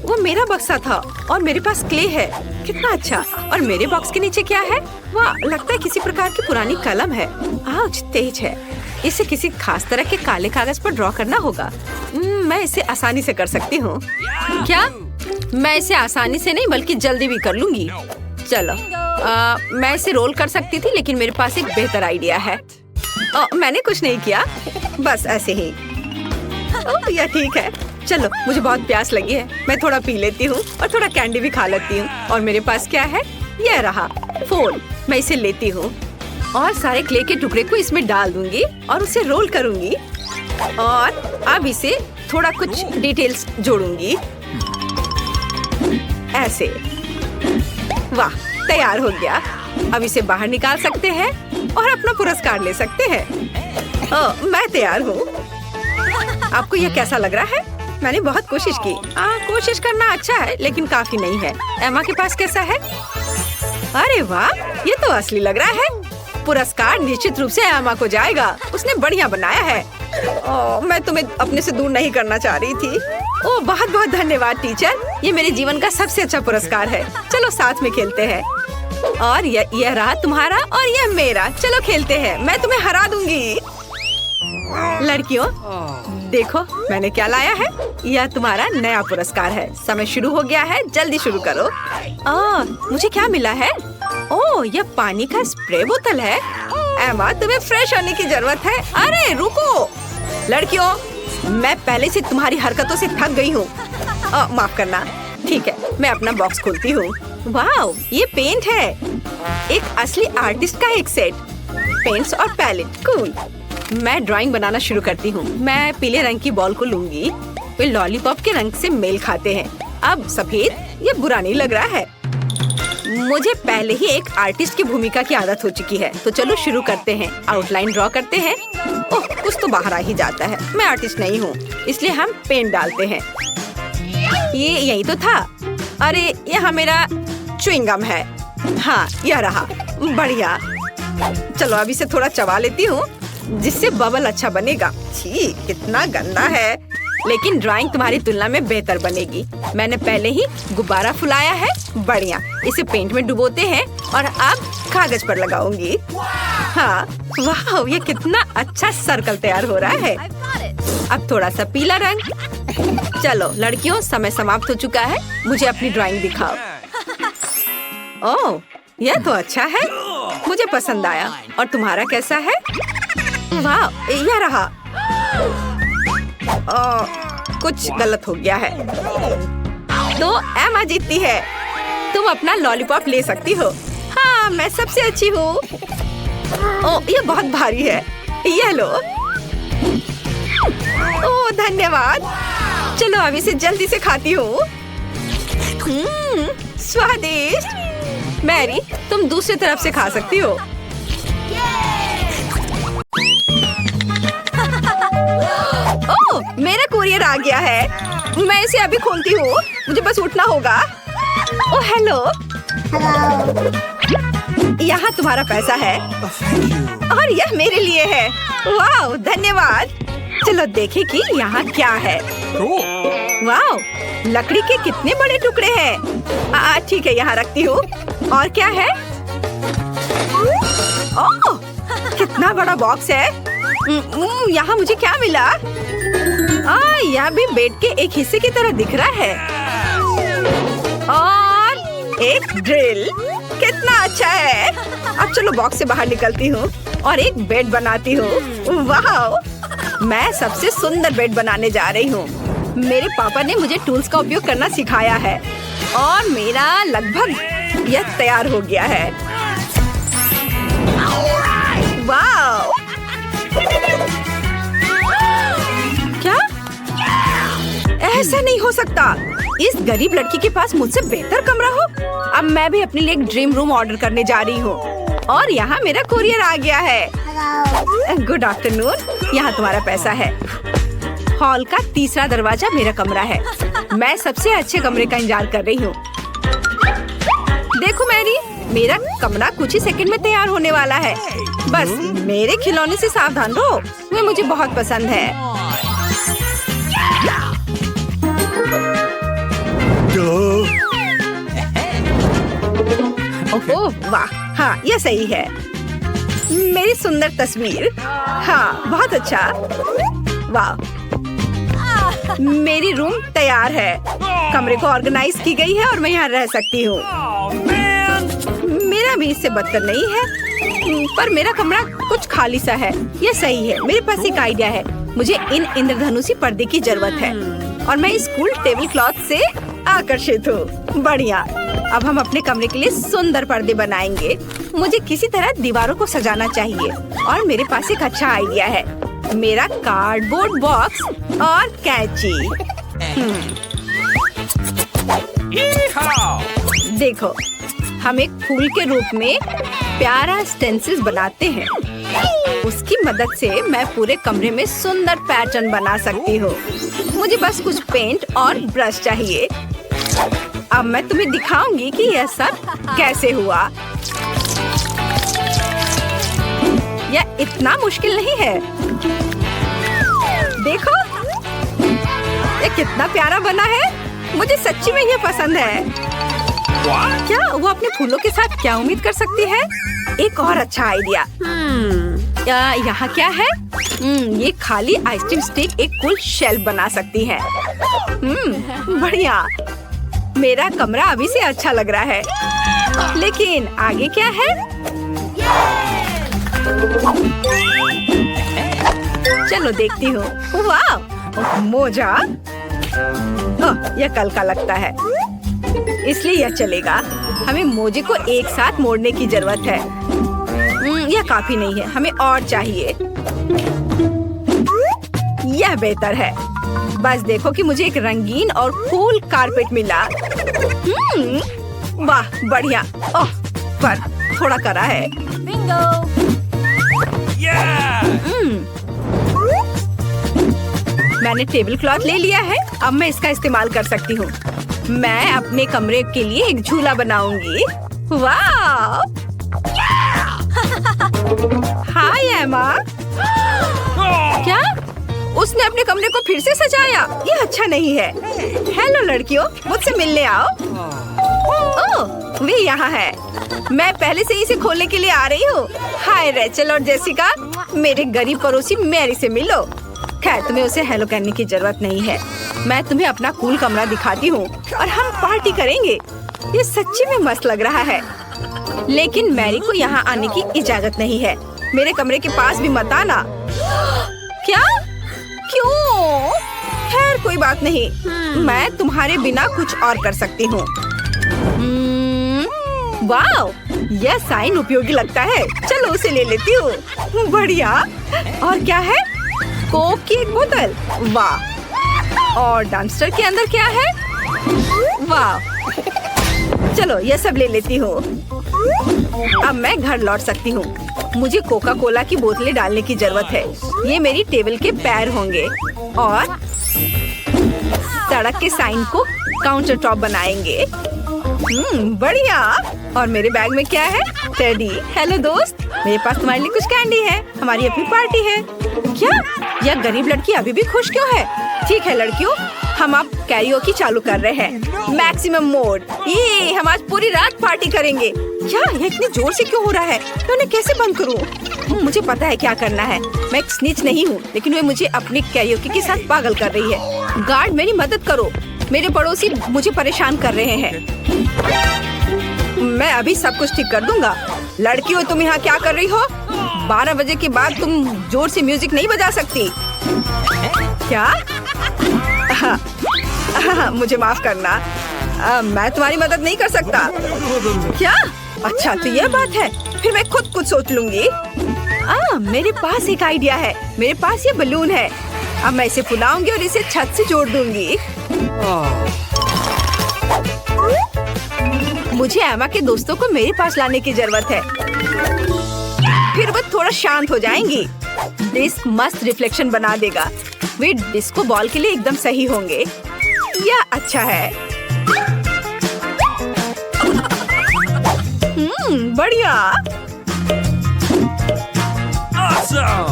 वो मेरा बक्सा था और मेरे पास क्ले है। कितना अच्छा। और मेरे बॉक्स के नीचे क्या है? वाह, लगता है किसी प्रकार की पुरानी कलम है। आउच, तेज है। इसे किसी खास तरह के काले कागज पर ड्रॉ करना होगा। मैं इसे आसानी से कर सकती हूँ। क्या? मैं इसे आसानी से नहीं बल्कि जल्दी भी कर लूंगी। चलो, मैं इसे रोल कर सकती थी लेकिन मेरे पास एक बेहतर आइडिया है। मैंने कुछ नहीं किया, बस ऐसे ही। यह ठीक है। चलो, मुझे बहुत प्यास लगी है। मैं थोड़ा पी लेती हूँ और थोड़ा कैंडी भी खा लेती हूँ। और मेरे पास क्या है? यह रहा फोन। मैं इसे लेती हूँ और सारे क्ले के टुकड़े को इसमें डाल दूंगी और उसे रोल करूंगी। और अब इसे थोड़ा कुछ डिटेल्स जोड़ूंगी ऐसे। वाह, तैयार हो गया। अब इसे बाहर निकाल सकते हैं और अपना पुरस्कार ले सकते हैं। मैं तैयार हूँ। आपको यह कैसा लग रहा है? मैंने बहुत कोशिश की। कोशिश करना अच्छा है लेकिन काफी नहीं है। एमा के पास कैसा है? अरे वाह, ये तो असली लग रहा है। पुरस्कार निश्चित रूप से एमा को जाएगा। उसने बढ़िया बनाया है। मैं तुम्हें अपने से दूर नहीं करना चाह रही थी। बहुत बहुत धन्यवाद टीचर। ये मेरे जीवन का सबसे अच्छा पुरस्कार है। चलो साथ में खेलते हैं। और यह रहा तुम्हारा और यह मेरा। चलो खेलते हैं। मैं तुम्हें हरा दूंगी। लड़कियों, देखो मैंने क्या लाया है। यह तुम्हारा नया पुरस्कार है। समय शुरू हो गया है, जल्दी शुरू करो। मुझे क्या मिला है? ओह, ये पानी का स्प्रे बोतल है। एमा, तुम्हें फ्रेश होने की जरूरत है। अरे रुको लड़कियों, मैं पहले से तुम्हारी हरकतों से थक गई हूँ। माफ करना। ठीक है, मैं अपना बॉक्स खोलती हूँ। वाह, ये पेंट है। एक असली आर्टिस्ट का एक सेट, पेंट्स और पैलेट। कूल। मैं ड्राइंग बनाना शुरू करती हूँ। मैं पीले रंग की बॉल को लूंगी। वे लॉलीपॉप के रंग से मेल खाते हैं। अब सफेद, ये बुरा नहीं लग रहा है। मुझे पहले ही एक आर्टिस्ट की भूमिका की आदत हो चुकी है, तो चलो शुरू करते हैं। आउटलाइन ड्रॉ करते हैं। ओह, कुछ तो बाहर आ ही जाता है। मैं आर्टिस्ट नहीं हूँ, इसलिए हम पेंट डालते हैं। ये यही तो था। अरे, यहाँ मेरा च्युइंगम है। हाँ, यह रहा। बढ़िया। चलो अब इसे थोड़ा चबा लेती हूँ, जिससे बबल अच्छा बनेगा। छी, कितना गंदा है। लेकिन ड्राइंग तुम्हारी तुलना में बेहतर बनेगी। मैंने पहले ही गुब्बारा फुलाया है। बढ़िया। इसे पेंट में डुबोते हैं और अब कागज पर लगाऊंगी। हाँ, वाह, ये कितना अच्छा सर्कल तैयार हो रहा है। अब थोड़ा सा पीला रंग। चलो लड़कियों, समय समाप्त हो चुका है। मुझे अपनी ड्राइंग दिखाओ। ओह, यह तो अच्छा है। मुझे पसंद आया। और तुम्हारा कैसा है? वाह, यह रहा। कुछ गलत हो गया है। तो एमा जीतती है। तुम अपना लॉलीपॉप ले सकती हो। हाँ, मैं सबसे अच्छी हूँ। ओह, ये बहुत भारी है। ये लो। ओह, धन्यवाद। चलो अब इसे जल्दी से खाती हूँ। स्वादिष्ट। मैरी, तुम दूसरी तरफ से खा सकती हो। ओह, मेरा कुरियर आ गया है। मैं इसे अभी खोलती हूँ। मुझे बस उठना होगा। ओह, हेलो। यहाँ तुम्हारा पैसा है और यह मेरे लिए है। वाह, धन्यवाद। चलो देखें कि यहाँ क्या है। वाह, लकड़ी के कितने बड़े टुकड़े हैं। ठीक है, यहाँ रखती हूँ। और क्या है? ओह, कितना बड़ा बॉक्स है। यहाँ मुझे क्या मिला? यह भी बेड के एक हिस्से की तरह दिख रहा है। और एक ड्रिल। कितना अच्छा है। अब चलो बॉक्स से बाहर निकलती हूँ और एक बेड बनाती हूँ। वाह, मैं सबसे सुंदर बेड बनाने जा रही हूँ। मेरे पापा ने मुझे टूल्स का उपयोग करना सिखाया है और मेरा लगभग यह तैयार हो गया है। वाह, क्या? ऐसा नहीं हो सकता। इस गरीब लड़की के पास मुझसे बेहतर कमरा हो। अब मैं भी अपने लिए एक ड्रीम रूम ऑर्डर करने जा रही हूँ। और यहाँ मेरा कुरियर आ गया है। Good afternoon. यहाँ तुम्हारा पैसा है। हॉल का तीसरा दरवाजा मेरा कमरा है। मैं सबसे अच्छे कमरे का इंतजार कर रही हूँ। देखो मैरी, मेरा कमरा कुछ ही सेकंड में तैयार होने वाला है। बस मेरे खिलौने से सावधान रहो। वे मुझे बहुत पसंद है। ओह वाह, हाँ यह सही है। मेरी सुंदर तस्वीर। हाँ, बहुत अच्छा। वाह, मेरी रूम तैयार है। कमरे को ऑर्गेनाइज की गई है और मैं यहाँ रह सकती हूँ। मेरा भी इससे बदतर नहीं है, पर मेरा कमरा कुछ खाली सा है। यह सही है। मेरे पास एक आइडिया है। मुझे इन इंद्रधनुषी पर्दे की जरूरत है और मैं इस कूल टेबल क्लॉथ से आकर्षित हूँ। बढ़िया। अब हम अपने कमरे के लिए सुंदर पर्दे बनाएंगे। मुझे किसी तरह दीवारों को सजाना चाहिए और मेरे पास एक अच्छा आइडिया है। मेरा कार्डबोर्ड बॉक्स और कैंची। देखो, हम एक फूल के रूप में प्यारा स्टेंसिल्स बनाते हैं। उसकी मदद से मैं पूरे कमरे में सुंदर पैटर्न बना सकती हूँ। मुझे बस कुछ पेंट और ब्रश चाहिए। अब मैं तुम्हें दिखाऊंगी कि यह सब कैसे हुआ। यह इतना मुश्किल नहीं है। देखो, यह कितना प्यारा बना है। मुझे सच्ची में यह पसंद है। क्या वो अपने फूलों के साथ क्या उम्मीद कर सकती है? एक और अच्छा आइडिया। यहाँ क्या है? ये खाली आइसक्रीम स्टिक एक कूल शेल्फ बना सकती है। बढ़िया। मेरा कमरा अभी से अच्छा लग रहा है। लेकिन आगे क्या है? चलो देखती हूँ। वाह, मोजा। यह कल का लगता है, इसलिए यह चलेगा। हमें मोजे को एक साथ मोड़ने की जरूरत है। यह काफी नहीं है, हमें और चाहिए। यह बेहतर है। बस देखो कि मुझे एक रंगीन और कूल कारपेट मिला। वाह, बढ़िया। ओह, पर थोड़ा कड़ा है। मैंने टेबल क्लॉथ ले लिया है, अब मैं इसका इस्तेमाल कर सकती हूँ। मैं अपने कमरे के लिए एक झूला बनाऊंगी। वाह! हाय एमा। क्या? उसने अपने कमरे को फिर से सजाया? यह अच्छा नहीं है। हेलो लड़कियों, मुझसे मिलने आओ। ओह, वे यहाँ है। मैं पहले से ही इसे खोलने के लिए आ रही हूँ। हाय रेचल और जेसिका, मेरे गरीब पड़ोसी मैरी से मिलो। खैर, तुम्हें उसे हेलो कहने की जरूरत नहीं है। मैं तुम्हें अपना कूल कमरा दिखाती हूँ और हम पार्टी करेंगे। ये सच्ची में मस्त लग रहा है, लेकिन मैरी को यहाँ आने की इजाजत नहीं है। मेरे कमरे के पास भी मत आना। क्या? क्यों? खैर कोई बात नहीं, मैं तुम्हारे बिना कुछ और कर सकती हूँ। वाह, यह साइन उपयोगी लगता है। चलो उसे ले लेती हूँ। बढ़िया। और क्या है? कोक की एक बोतल। वाह। और डम्पस्टर के अंदर क्या है? वाह। चलो ये सब ले लेती हूँ। अब मैं घर लौट सकती हूँ। मुझे कोका कोला की बोतलें डालने की जरूरत है। ये मेरी टेबल के पैर होंगे और सड़क के साइन को काउंटर टॉप बनाएंगे। बढ़िया। और मेरे बैग में क्या है? टेडी। हेलो दोस्त, मेरे पास तुम्हारे लिए कुछ कैंडी है। हमारी अपनी पार्टी है। क्या? यह गरीब लड़की अभी भी खुश क्यों है? ठीक है लड़कियों, हम अब कैरियोकी चालू कर रहे हैं। Maximum mode. ये हम आज पूरी रात पार्टी करेंगे। क्या ये इतनी जोर से क्यों हो रहा है? मैं उन्हें कैसे बंद करूं? मुझे पता है क्या करना है। मैं एक स्निच नहीं हूँ, लेकिन वे मुझे अपनी कैरियोकी के साथ पागल कर रही है। गार्ड, मेरी मदद करो। मेरे पड़ोसी मुझे परेशान कर रहे हैं। मैं अभी सब कुछ ठीक कर दूंगा। लड़कियों, तुम यहाँ क्या कर रही हो? 12 बजे के बाद तुम जोर से म्यूजिक नहीं बजा सकती। क्या? मुझे माफ करना, मैं तुम्हारी मदद नहीं कर सकता। क्या? अच्छा, तो यह बात है। फिर मैं खुद कुछ सोच लूंगी। मेरे पास एक आइडिया है। मेरे पास ये बलून है। अब मैं इसे फुलाऊंगी और इसे छत से जोड़ दूंगी। मुझे एमा के दोस्तों को मेरे पास लाने की जरूरत है। फिर वो थोड़ा शांत हो जाएंगी। डिस्क मस्त रिफ्लेक्शन बना देगा। वे डिस्को बॉल के लिए एकदम सही होंगे। यह अच्छा है। बढ़िया। Awesome!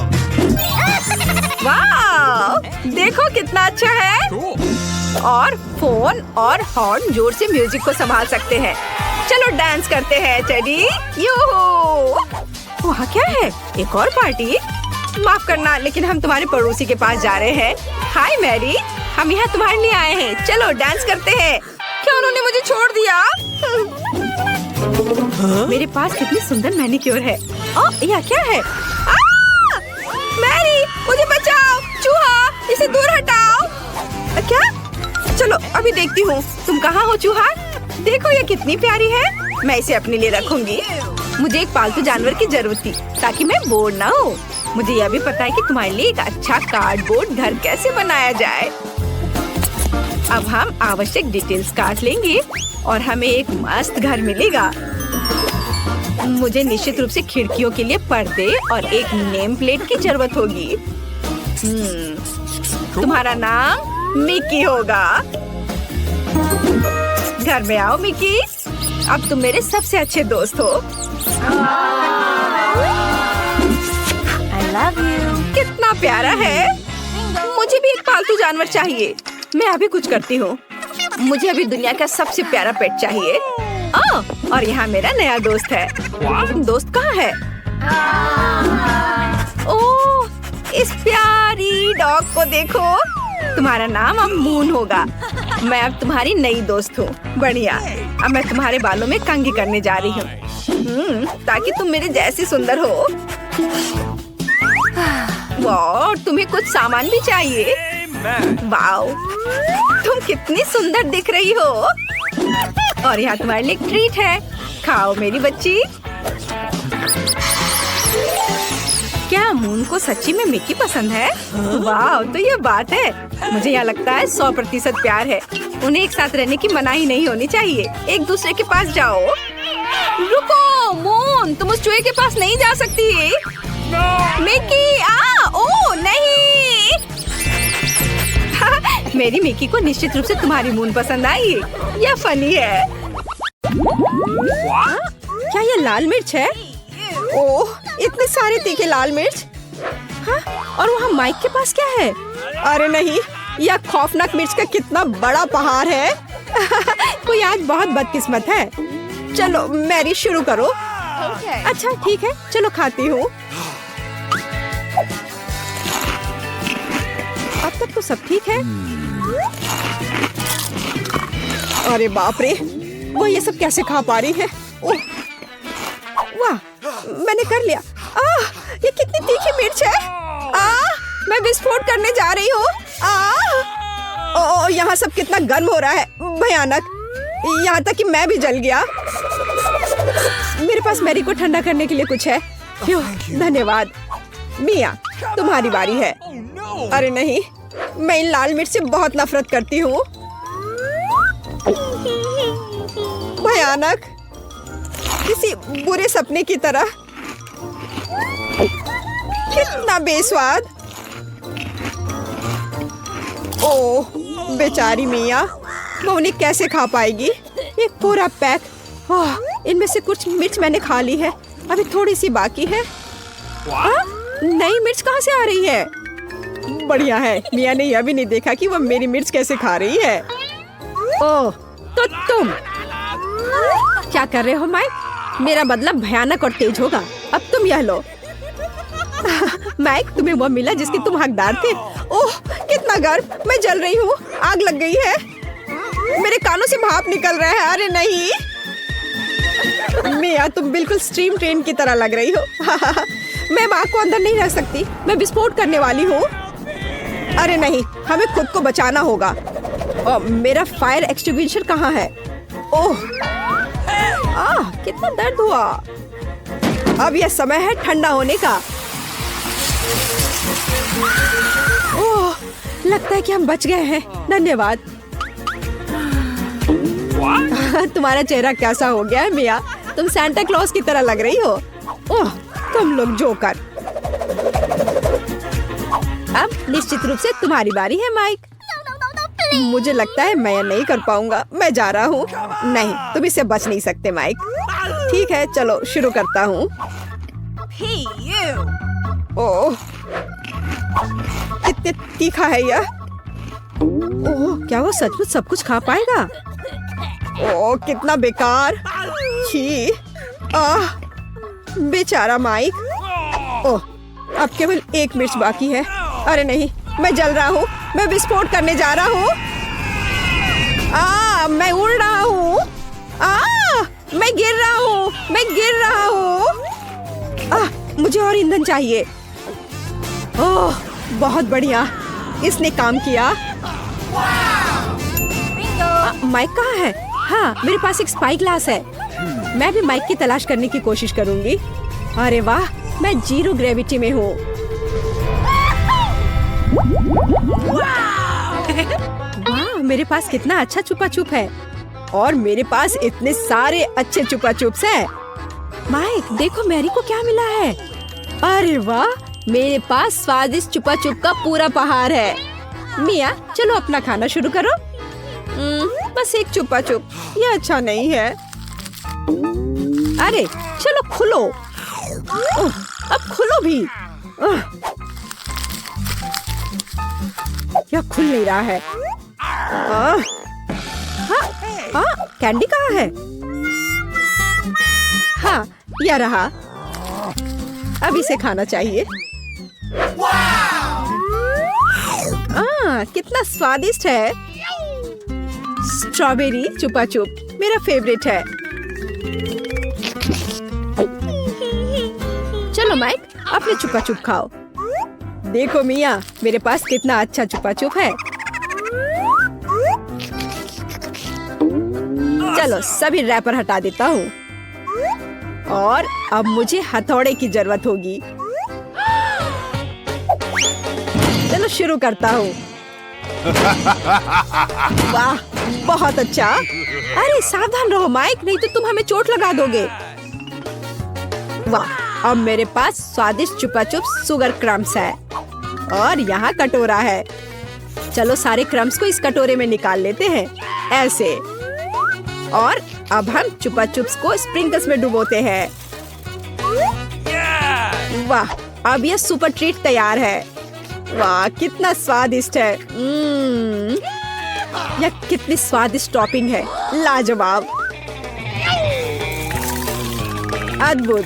वाह, देखो कितना अच्छा है। और फोन और हॉर्न जोर से म्यूजिक को संभाल सकते हैं। चलो डांस करते हैं टेडी। यूहू! वहाँ क्या है? एक और पार्टी? माफ करना, लेकिन हम तुम्हारे पड़ोसी के पास जा रहे हैं। हाय मैरी, हम यहाँ तुम्हारे लिए आए हैं। चलो डांस करते हैं। क्या उन्होंने मुझे छोड़ दिया? मेरे पास कितनी सुंदर मैनीक्योर है। यह क्या है? मैरी, मुझे बचाओ। चूहा, इसे दूर हटाओ। क्या? चलो अभी देखती हूँ। तुम कहाँ हो चूहा? देखो ये कितनी प्यारी है। मैं इसे अपने लिए रखूंगी। मुझे एक पालतू जानवर की जरूरत थी ताकि मैं बोर ना हूँ। मुझे यह भी पता है कि तुम्हारे लिए एक अच्छा कार्डबोर्ड घर कैसे बनाया जाए। अब हम आवश्यक डिटेल्स काट लेंगे और हमें एक मस्त घर मिलेगा। मुझे निश्चित रूप से खिड़कियों के लिए पर्दे और एक नेम प्लेट की जरूरत होगी। तुम्हारा नाम मिकी होगा। घर में आओ मिकी, अब तुम मेरे सबसे अच्छे दोस्त हो। I love you. कितना प्यारा है। मुझे भी एक पालतू जानवर चाहिए। मैं अभी कुछ करती हूँ। मुझे अभी दुनिया का सबसे प्यारा पेट चाहिए। और यहाँ मेरा नया दोस्त है। दोस्त कहाँ है? ओह, इस प्यारी डॉग को देखो। तुम्हारा नाम अब मून होगा। मैं अब तुम्हारी नई दोस्त हूँ। बढ़िया। अब मैं तुम्हारे बालों में कंघी करने जा रही हूँ, ताकि तुम मेरे जैसी सुंदर हो। वाह, तुम्हें कुछ सामान भी चाहिए। वाओ, तुम कितनी सुंदर दिख रही हो। और यहाँ तुम्हारे लिए ट्रीट है, खाओ मेरी बच्ची। क्या मून को सच्ची में मिकी पसंद है? वाह, तो ये बात है। मुझे यहाँ लगता है 100% प्यार है। उन्हें एक साथ रहने की मनाही नहीं होनी चाहिए। एक दूसरे के पास जाओ। रुको मून, तुम उस चूहे के पास नहीं जा सकती। मिकी, ओ नहीं। मेरी मिकी को निश्चित रूप से तुम्हारी मून पसंद आई। यह फनी है। क्या ये लाल मिर्च है? ओह, इतने सारे तीखे लाल मिर्च। हाँ, और वहाँ माइक के पास क्या है? अरे नहीं, यह खौफनाक मिर्च का कितना बड़ा पहाड़ है। कोई आज बहुत बदकिस्मत है। चलो मैरी, शुरू करो। अच्छा ठीक है, चलो खाती हूँ। अब तक तो सब ठीक है। अरे बाप रे, वो ये सब कैसे खा पा रही है? ओह, वाह, मैंने कर लिया। ये कितनी तीखी मिर्च है। मैं विस्फोट करने जा रही हूँ। यहाँ सब कितना गर्म हो रहा है, भयानक। यहाँ तक कि मैं भी जल गया। मेरे पास मैरी को ठंडा करने के लिए कुछ है? क्यों, धन्यवाद। मिया, तुम्हारी बारी है। अरे नहीं, मैं इन लाल मिर्च से बहुत नफरत करती हूँ। भयानक, किसी बुरे सपने की तरह। कितना बेस्वाद। ओह, बेचारी मिया, वो उन्हें कैसे खा पाएगी? एक पूरा पैक। इनमें से कुछ मिर्च मैंने खा ली है, अभी थोड़ी सी बाकी है। नई मिर्च कहाँ से आ रही है? बढ़िया है, मिया ने यह भी नहीं देखा कि वो मेरी मिर्च कैसे खा रही है। ओह, तो तुम क्या कर रहे हो माइक? मेरा बदला भयानक और तेज होगा। अब तुम यह लो। माइक, तुम्हें वो मिला जिसके तुम हकदार थे। ओह, कितना गर्म, मैं जल रही हूँ। आग लग गई है, मेरे कानों से भाप निकल रहा है। अरे नहीं मिया, तुम बिल्कुल स्टीम ट्रेन की तरह लग रही हो। मैं आग को अंदर नहीं रह सकती, मैं विस्फोट करने वाली हूँ। अरे नहीं, हमें खुद को बचाना होगा। और मेरा फायर एक्सटिंग्विशर कहाँ है? ओह, कितना दर्द हुआ। अब यह समय है ठंडा होने का। ओह, लगता है कि हम बच गए हैं। धन्यवाद। तुम्हारा चेहरा कैसा हो गया है मिया? तुम सांता क्लॉज की तरह लग रही हो। ओह, तुम लोग जोकर। अब निश्चित रूप से तुम्हारी बारी है माइक। मुझे लगता है मैं नहीं कर पाऊंगा। मैं जा रहा हूँ। नहीं, तुम इससे बच नहीं सकते माइक। ठीक है, चलो शुरू करता हूँ। ओह, कितने तीखा है यह। ओह, क्या वो सचमुच सब कुछ खा पाएगा? ओह, कितना बेकार। छी, बेचारा माइक। ओह, अब केवल एक मिर्च बाकी है। अरे नहीं, मैं जल रहा हूँ। मैं विस्फोट करने जा रहा हूँ। मैं उड़ रहा हूँ। मैं गिर रहा हूँ। मैं गिर रहा हूँ। मुझे और ईंधन चाहिए। ओह, बहुत बढ़िया, इसने काम किया। माइक कहाँ है? हाँ, मेरे पास एक स्पाई ग्लास है। मैं भी माइक की तलाश करने की कोशिश करूंगी। अरे वाह, मैं 0 ग्रेविटी में हूँ। वाह, मेरे पास कितना अच्छा छुपा छुप है। और मेरे पास इतने सारे अच्छे छुपा छुप्स हैं। माइक, देखो मैरी को क्या मिला है। अरे वाह, मेरे पास स्वादिष्ट छुपा छुप का पूरा पहाड़ है। मिया, चलो अपना खाना शुरू करो। बस एक छुपा छुप, ये अच्छा नहीं है। अरे चलो खुलो। अब खुलो भी। यह खुल नहीं रहा है। कैंडी कहाँ है? हाँ, यह रहा। अब इसे खाना चाहिए। कितना स्वादिष्ट है। स्ट्रॉबेरी चुपा चुप मेरा फेवरेट है। चलो माइक, अपने चुपा चुप खाओ। देखो मिया, मेरे पास कितना अच्छा चुपा चुप है। चलो सभी रैपर हटा देता हूँ और अब मुझे हथौड़े की जरूरत होगी। चलो शुरू करता हूँ। वाह, बहुत अच्छा। अरे सावधान रहो माइक, नहीं तो तुम हमें चोट लगा दोगे। वाह, अब मेरे पास स्वादिष्ट चुपा चुप शुगर क्रम्स है और यहाँ कटोरा है। चलो सारे क्रम्स को इस कटोरे में निकाल लेते हैं ऐसे। और अब हम चुपा चुप्स को स्प्रिंकल्स में डुबोते हैं। वाह, अब यह सुपर ट्रीट तैयार है। वाह, कितना स्वादिष्ट है। यह कितनी स्वादिष्ट टॉपिंग है, लाजवाब, अद्भुत।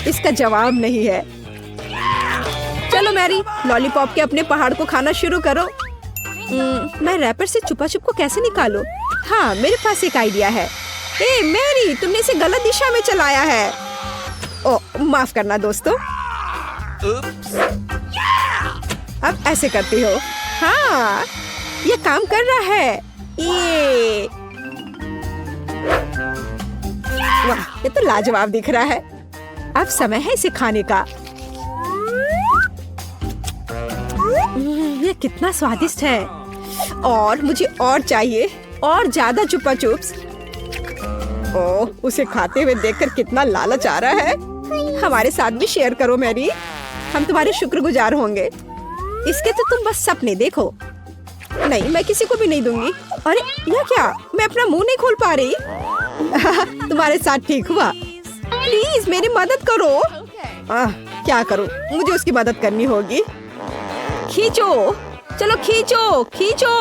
इसका जवाब नहीं है। चलो मैरी, लॉलीपॉप के अपने पहाड़ को खाना शुरू करो। मैं रैपर से चुपा चुप को कैसे निकालूं? हाँ, मेरे पास एक आइडिया है। ए मैरी, तुमने इसे गलत दिशा में चलाया है। ओ, माफ करना दोस्तों। अब ऐसे करती हो। हाँ, ये काम कर रहा है। ये वाह, ये तो लाजवाब दिख रहा है। अब समय है इसे खाने का। ये कितना स्वादिष्ट है और मुझे और चाहिए, और ज्यादा चुपा चुप्स। ओह, उसे खाते हुए देखकर कितना लालच आ रहा है। हमारे साथ भी शेयर करो मैरी, हम तुम्हारे शुक्रगुजार होंगे। इसके तो तुम बस सपने देखो। नहीं, मैं किसी को भी नहीं दूंगी। अरे यह क्या, मैं अपना मुंह नहीं खोल पा रही। तुम्हारे साथ ठीक हुआ। प्लीज मेरी मदद करो। क्या करूं, मुझे उसकी मदद करनी होगी। खींचो, चलो खींचो खींचो।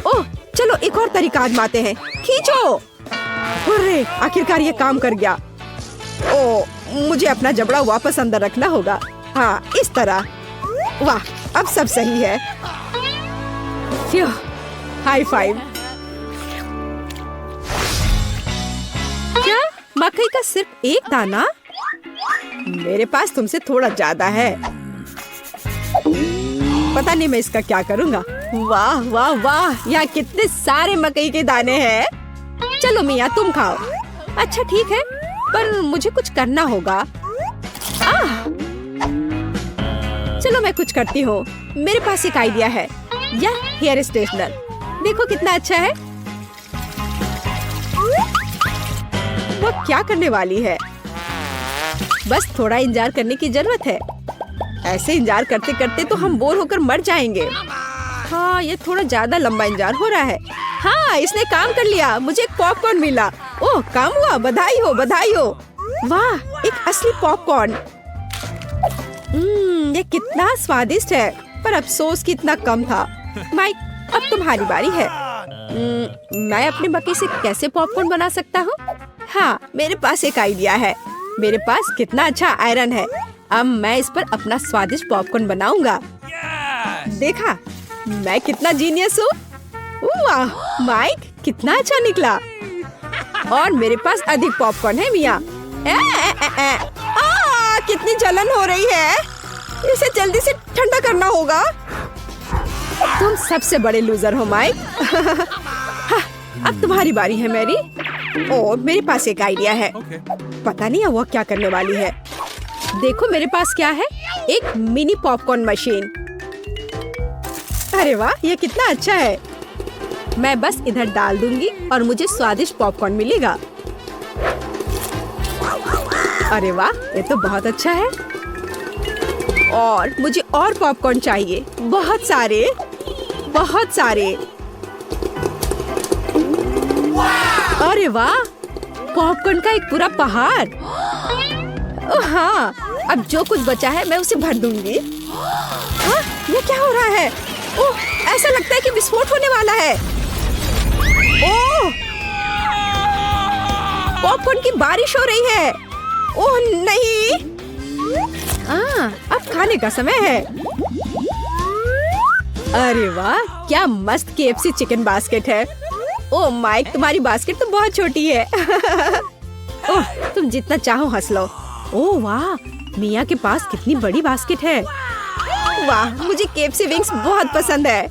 ओह, चलो एक और तरीका आजमाते हैं। खींचो। अरे आखिरकार ये काम कर गया। ओह, मुझे अपना जबड़ा वापस अंदर रखना होगा। हाँ, इस तरह। वाह, अब सब सही है। Few, high five. क्या मकई का सिर्फ एक दाना? मेरे पास तुमसे थोड़ा ज्यादा है। पता नहीं मैं इसका क्या करूँगा। वाह वाह वाह, यहाँ कितने सारे मकई के दाने हैं। चलो मिया, तुम खाओ। अच्छा ठीक है, पर मुझे कुछ करना होगा। चलो मैं कुछ करती हूँ। मेरे पास एक आइडिया है। यह हेयर स्ट्रेटनर देखो कितना अच्छा है। वो क्या करने वाली है? बस थोड़ा इंतजार करने की जरूरत है। ऐसे इंतजार करते करते तो हम बोर होकर मर जाएंगे। हाँ, ये थोड़ा ज्यादा लंबा इंतजार हो रहा है। हाँ, इसने काम कर लिया, मुझे एक पॉपकॉर्न मिला। ओह, काम हुआ, बधाई हो बधाई हो। वाह, एक असली पॉपकॉर्न। ये कितना स्वादिष्ट है, पर अफसोस कि इतना कम था। माइक, अब तुम्हारी बारी है। मैं अपने मकई से कैसे पॉपकॉर्न बना सकता हूँ? हाँ, मेरे पास एक आइडिया है। मेरे पास कितना अच्छा आयरन है। अब मैं इस पर अपना स्वादिष्ट पॉपकॉर्न बनाऊंगा। देखा, मैं कितना जीनियस हूँ। वाह माइक, कितना अच्छा निकला। और मेरे पास अधिक पॉपकॉर्न है मिया। कितनी जलन हो रही है। इसे जल्दी से ठंडा करना होगा। तुम सबसे बड़े लूजर हो माइक। हाँ, अब तुम्हारी बारी है मैरी। और मेरे पास एक आइडिया है। पता नहीं वो क्या करने वाली है। देखो मेरे पास क्या है, एक मिनी पॉपकॉर्न मशीन। अरे वाह, ये कितना अच्छा है। मैं बस इधर डाल दूंगी और मुझे स्वादिष्ट पॉपकॉर्न मिलेगा। अरे वाह, ये तो बहुत अच्छा है। और मुझे और पॉपकॉर्न चाहिए, बहुत सारे बहुत सारे। अरे वाह, पॉपकॉर्न का एक पूरा पहाड़। ओह हाँ, अब जो कुछ बचा है मैं उसे भर दूंगी। हाँ, ये क्या हो रहा है? ओह, ऐसा लगता है कि विस्फोट होने वाला है। ओह, पॉपकॉर्न की बारिश हो रही है। ओह नहीं। अब खाने का समय है। अरे वाह, क्या मस्त KFC चिकन बास्केट है। ओह माइक, तुम्हारी बास्केट तो बहुत छोटी है। ओह, तुम जितना चाहो हंस लो। ओह वाह, मिया के पास कितनी बड़ी बास्केट है। वाह, मुझे KFC विंग्स बहुत पसंद है।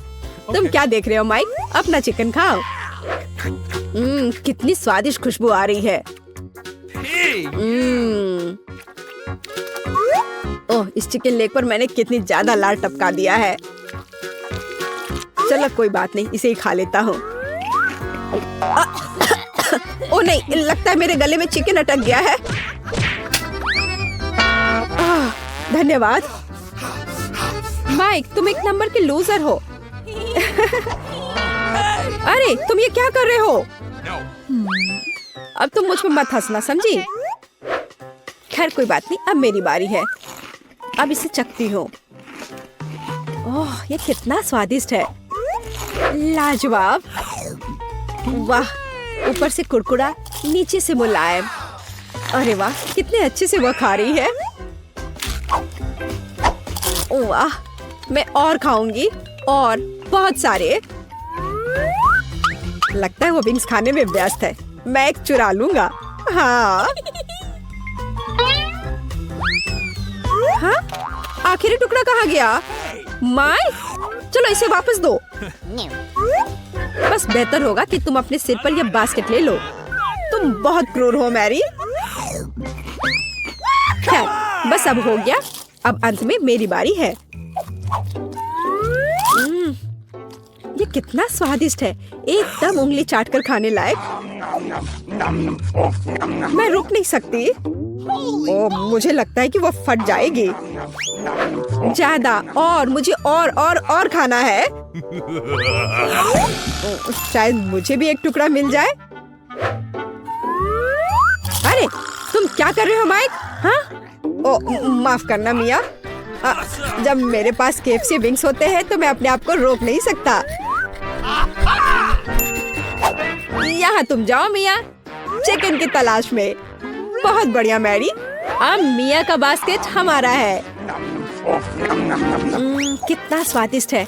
तुम क्या देख रहे हो माइक? अपना चिकन खाओ। कितनी स्वादिष्ट खुशबू आ रही है। ओह, इस चिकन लेग पर मैंने कितनी ज्यादा लाल टपका दिया है। चलो कोई बात नहीं, इसे ही खा लेता हूँ। ओ नहीं, लगता है मेरे गले में चिकन अटक गया है। धन्यवाद। माइक, तुम एक नंबर के लूजर हो। अरे तुम ये क्या कर रहे हो? अब तुम मुझ पर मत हंसना, समझी? खैर कोई बात नहीं, अब मेरी बारी है। अब इसे चखती हूँ। ओह, ये कितना स्वादिष्ट है। लाजवाब। वाह, ऊपर से कुरकुरा, नीचे से मुलायम। अरे वाह, कितने अच्छे से वो खा रही है। वाह, मैं और खाऊंगी, और बहुत सारे। लगता है वो विंग्स खाने में व्यस्त है। मैं एक चुरा लूंगा। हाँ, हाँ? आखिरी टुकड़ा कहाँ गया? माय, चलो इसे वापस दो। बस बेहतर होगा कि तुम अपने सिर पर यह बास्केट ले लो। तुम बहुत क्रूर हो मैरी। खैर, बस अब हो गया। अब अंत में मेरी बारी है। ये कितना स्वादिष्ट है, एकदम उंगली चाटकर खाने लायक। मैं रुक नहीं सकती। ओह, मुझे लगता है कि वो फट जाएगी। ज्यादा, और मुझे और खाना है। शायद मुझे भी एक टुकड़ा मिल जाए। अरे तुम क्या कर रहे हो माइक? हाँ? ओह, माफ करना मिया। जब मेरे पास KFC विंग्स होते हैं तो मैं अपने आप को रोक नहीं सकता। यहाँ तुम जाओ मिया, चिकन की तलाश में। बहुत बढ़िया मैरी, अब मिया का बास्केट हमारा है। कितना स्वादिष्ट है।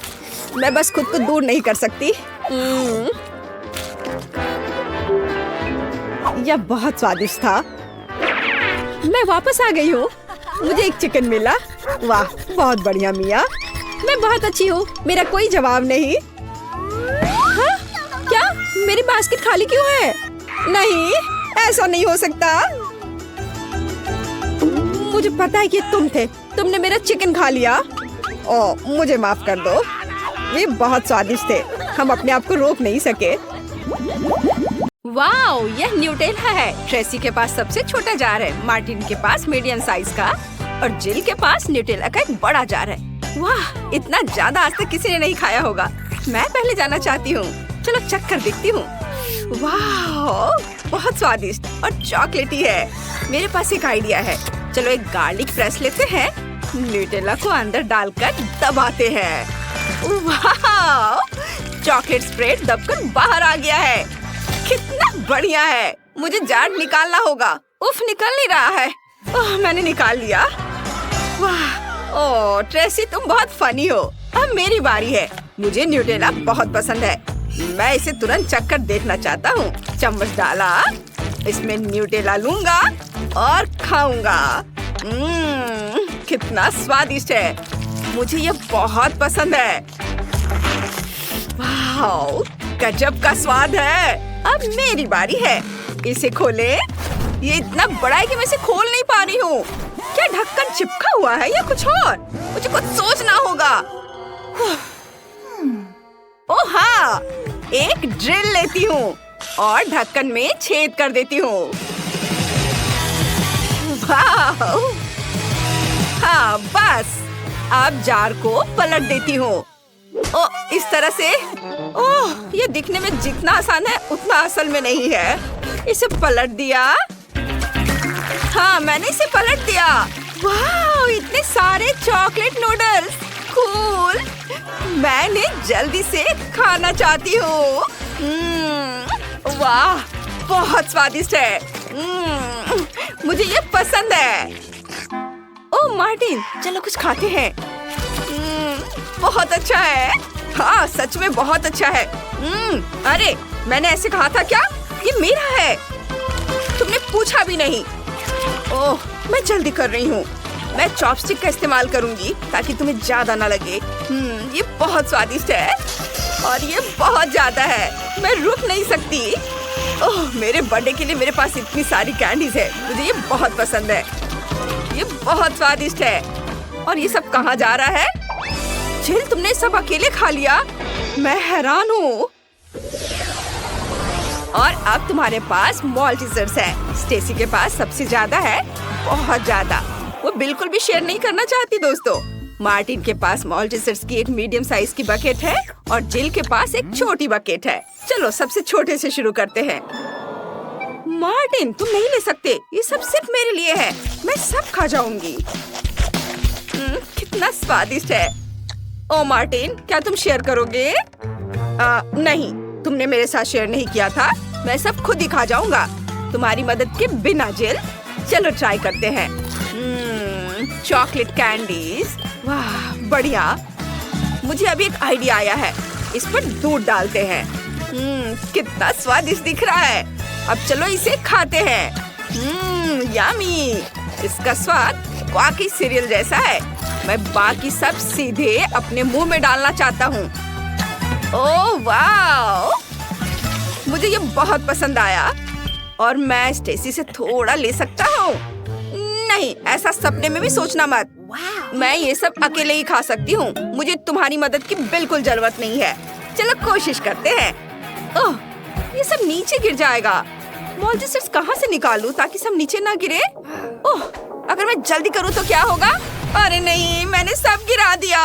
मैं बस खुद को दूर नहीं कर सकती। यह बहुत स्वादिष्ट था। मैं वापस आ गई हूँ। मुझे एक चिकन मिला। वाह, बहुत बढ़िया मिया। मैं बहुत अच्छी हूँ, मेरा कोई जवाब नहीं। हाँ? क्या मेरी बास्केट खाली क्यों है? नहीं, ऐसा नहीं हो सकता। मुझे पता है कि तुम थे। तुमने मेरा चिकन खा लिया। ओह, मुझे माफ कर दो। ये बहुत स्वादिष्ट थे, हम अपने आप को रोक नहीं सके। वाओ, यह न्यूटेला है। ट्रेसी के पास सबसे छोटा जार है, मार्टिन के पास मीडियम साइज का, और जिल के पास न्यूटेला का एक बड़ा जार है। वाह, इतना ज्यादा आज तक किसी ने नहीं खाया होगा। मैं पहले जाना चाहती हूँ। चलो चख कर देखती हूँ। वाह, बहुत स्वादिष्ट और चॉकलेटी है। मेरे पास एक आइडिया है। चलो एक गार्लिक प्रेस लेते हैं, न्यूटेला को अंदर डालकर दबाते हैं। वाह, चॉकलेट स्प्रेड दबकर बाहर आ गया है। कितना बढ़िया है। मुझे जार निकालना होगा। उफ, निकल नहीं रहा है। ओह, मैंने निकाल लिया। वाह, ओह ट्रेसी, तुम बहुत फनी हो। अब मेरी बारी है। मुझे न्यूटेला बहुत पसंद है। मैं इसे तुरंत चख कर देखना चाहता हूँ। चम्मच डाला, इसमें न्यूटेला लूंगा और खाऊंगा। कितना स्वादिष्ट है। मुझे ये बहुत पसंद है। वाह, गजब का स्वाद है। अब मेरी बारी है। इसे खोले। ये इतना बड़ा है कि मैं इसे खोल नहीं पा रही हूँ। क्या ढक्कन चिपका हुआ है या कुछ और? मुझे कुछ सोचना होगा। ओह हाँ, एक ड्रिल लेती हूँ और ढक्कन में छेद कर देती हूँ। वाह, हाँ बस। अब जार को पलट देती हूँ। ओह, इस तरह से। ओह, ये दिखने में जितना आसान है उतना असल में नहीं है। इसे पलट दिया। हाँ, मैंने इसे पलट दिया। वाह, इतने सारे चॉकलेट नूडल्स। कूल। मैंने जल्दी से खाना चाहती हूँ। वाह, बहुत स्वादिष्ट है। मुझे ये पसंद है। ओह मार्टिन, चलो कुछ खाते हैं। बहुत अच्छा है। हाँ सच में बहुत अच्छा है। अरे मैंने ऐसे कहा था क्या? ये मेरा है, तुमने पूछा भी नहीं। ओह मैं जल्दी कर रही हूँ। मैं चॉपस्टिक का इस्तेमाल करूंगी ताकि तुम्हें ज्यादा ना लगे। ये बहुत स्वादिष्ट है और ये बहुत ज्यादा है, मैं रुक नहीं सकती। ओह मेरे बर्थडे के लिए मेरे पास इतनी सारी कैंडीज है, मुझे ये बहुत पसंद है। ये बहुत स्वादिष्ट है। और ये सब कहाँ जा रहा है? जिल तुमने सब अकेले खा लिया, मैं हैरान हूँ। और अब तुम्हारे पास मॉल्टीजर्स है। स्टेसी के पास सबसे ज्यादा है, बहुत ज्यादा। वो बिल्कुल भी शेयर नहीं करना चाहती दोस्तों। मार्टिन के पास मॉल्टीजर्स की एक मीडियम साइज की बकेट है और जिल के पास एक छोटी बकेट है। चलो सबसे छोटे से शुरू करते हैं। मार्टिन तुम नहीं ले सकते, ये सब सिर्फ मेरे लिए है, मैं सब खा जाऊंगी। कितना स्वादिष्ट है। ओ मार्टिन क्या तुम शेयर करोगे? नहीं, तुमने मेरे साथ शेयर नहीं किया था, मैं सब खुद ही खा जाऊंगा तुम्हारी मदद के बिना। जिल चलो ट्राई करते हैं। चॉकलेट कैंडीज, वाह बढ़िया। मुझे अभी एक आइडिया आया है, इस पर दूध डालते हैं। कितना स्वादिष्ट दिख रहा है। अब चलो इसे खाते हैं। यम्मी, इसका स्वाद वाकई सीरियल जैसा है। मैं बाकी सब सीधे अपने मुंह में डालना चाहता हूँ। ओह वाह, मुझे ये बहुत पसंद आया। और मैं स्टेसी से थोड़ा ले सकता हूँ? नहीं, ऐसा सपने में भी सोचना मत। मैं ये सब अकेले ही खा सकती हूँ, मुझे तुम्हारी मदद की बिल्कुल जरूरत नहीं है। चलो कोशिश करते हैं। ओह ये सब नीचे गिर जाएगा। मॉल्टीजर्स कहाँ से निकालूं ताकि सब नीचे ना गिरे? ओह अगर मैं जल्दी करूँ तो क्या होगा? अरे नहीं, मैंने सब गिरा दिया।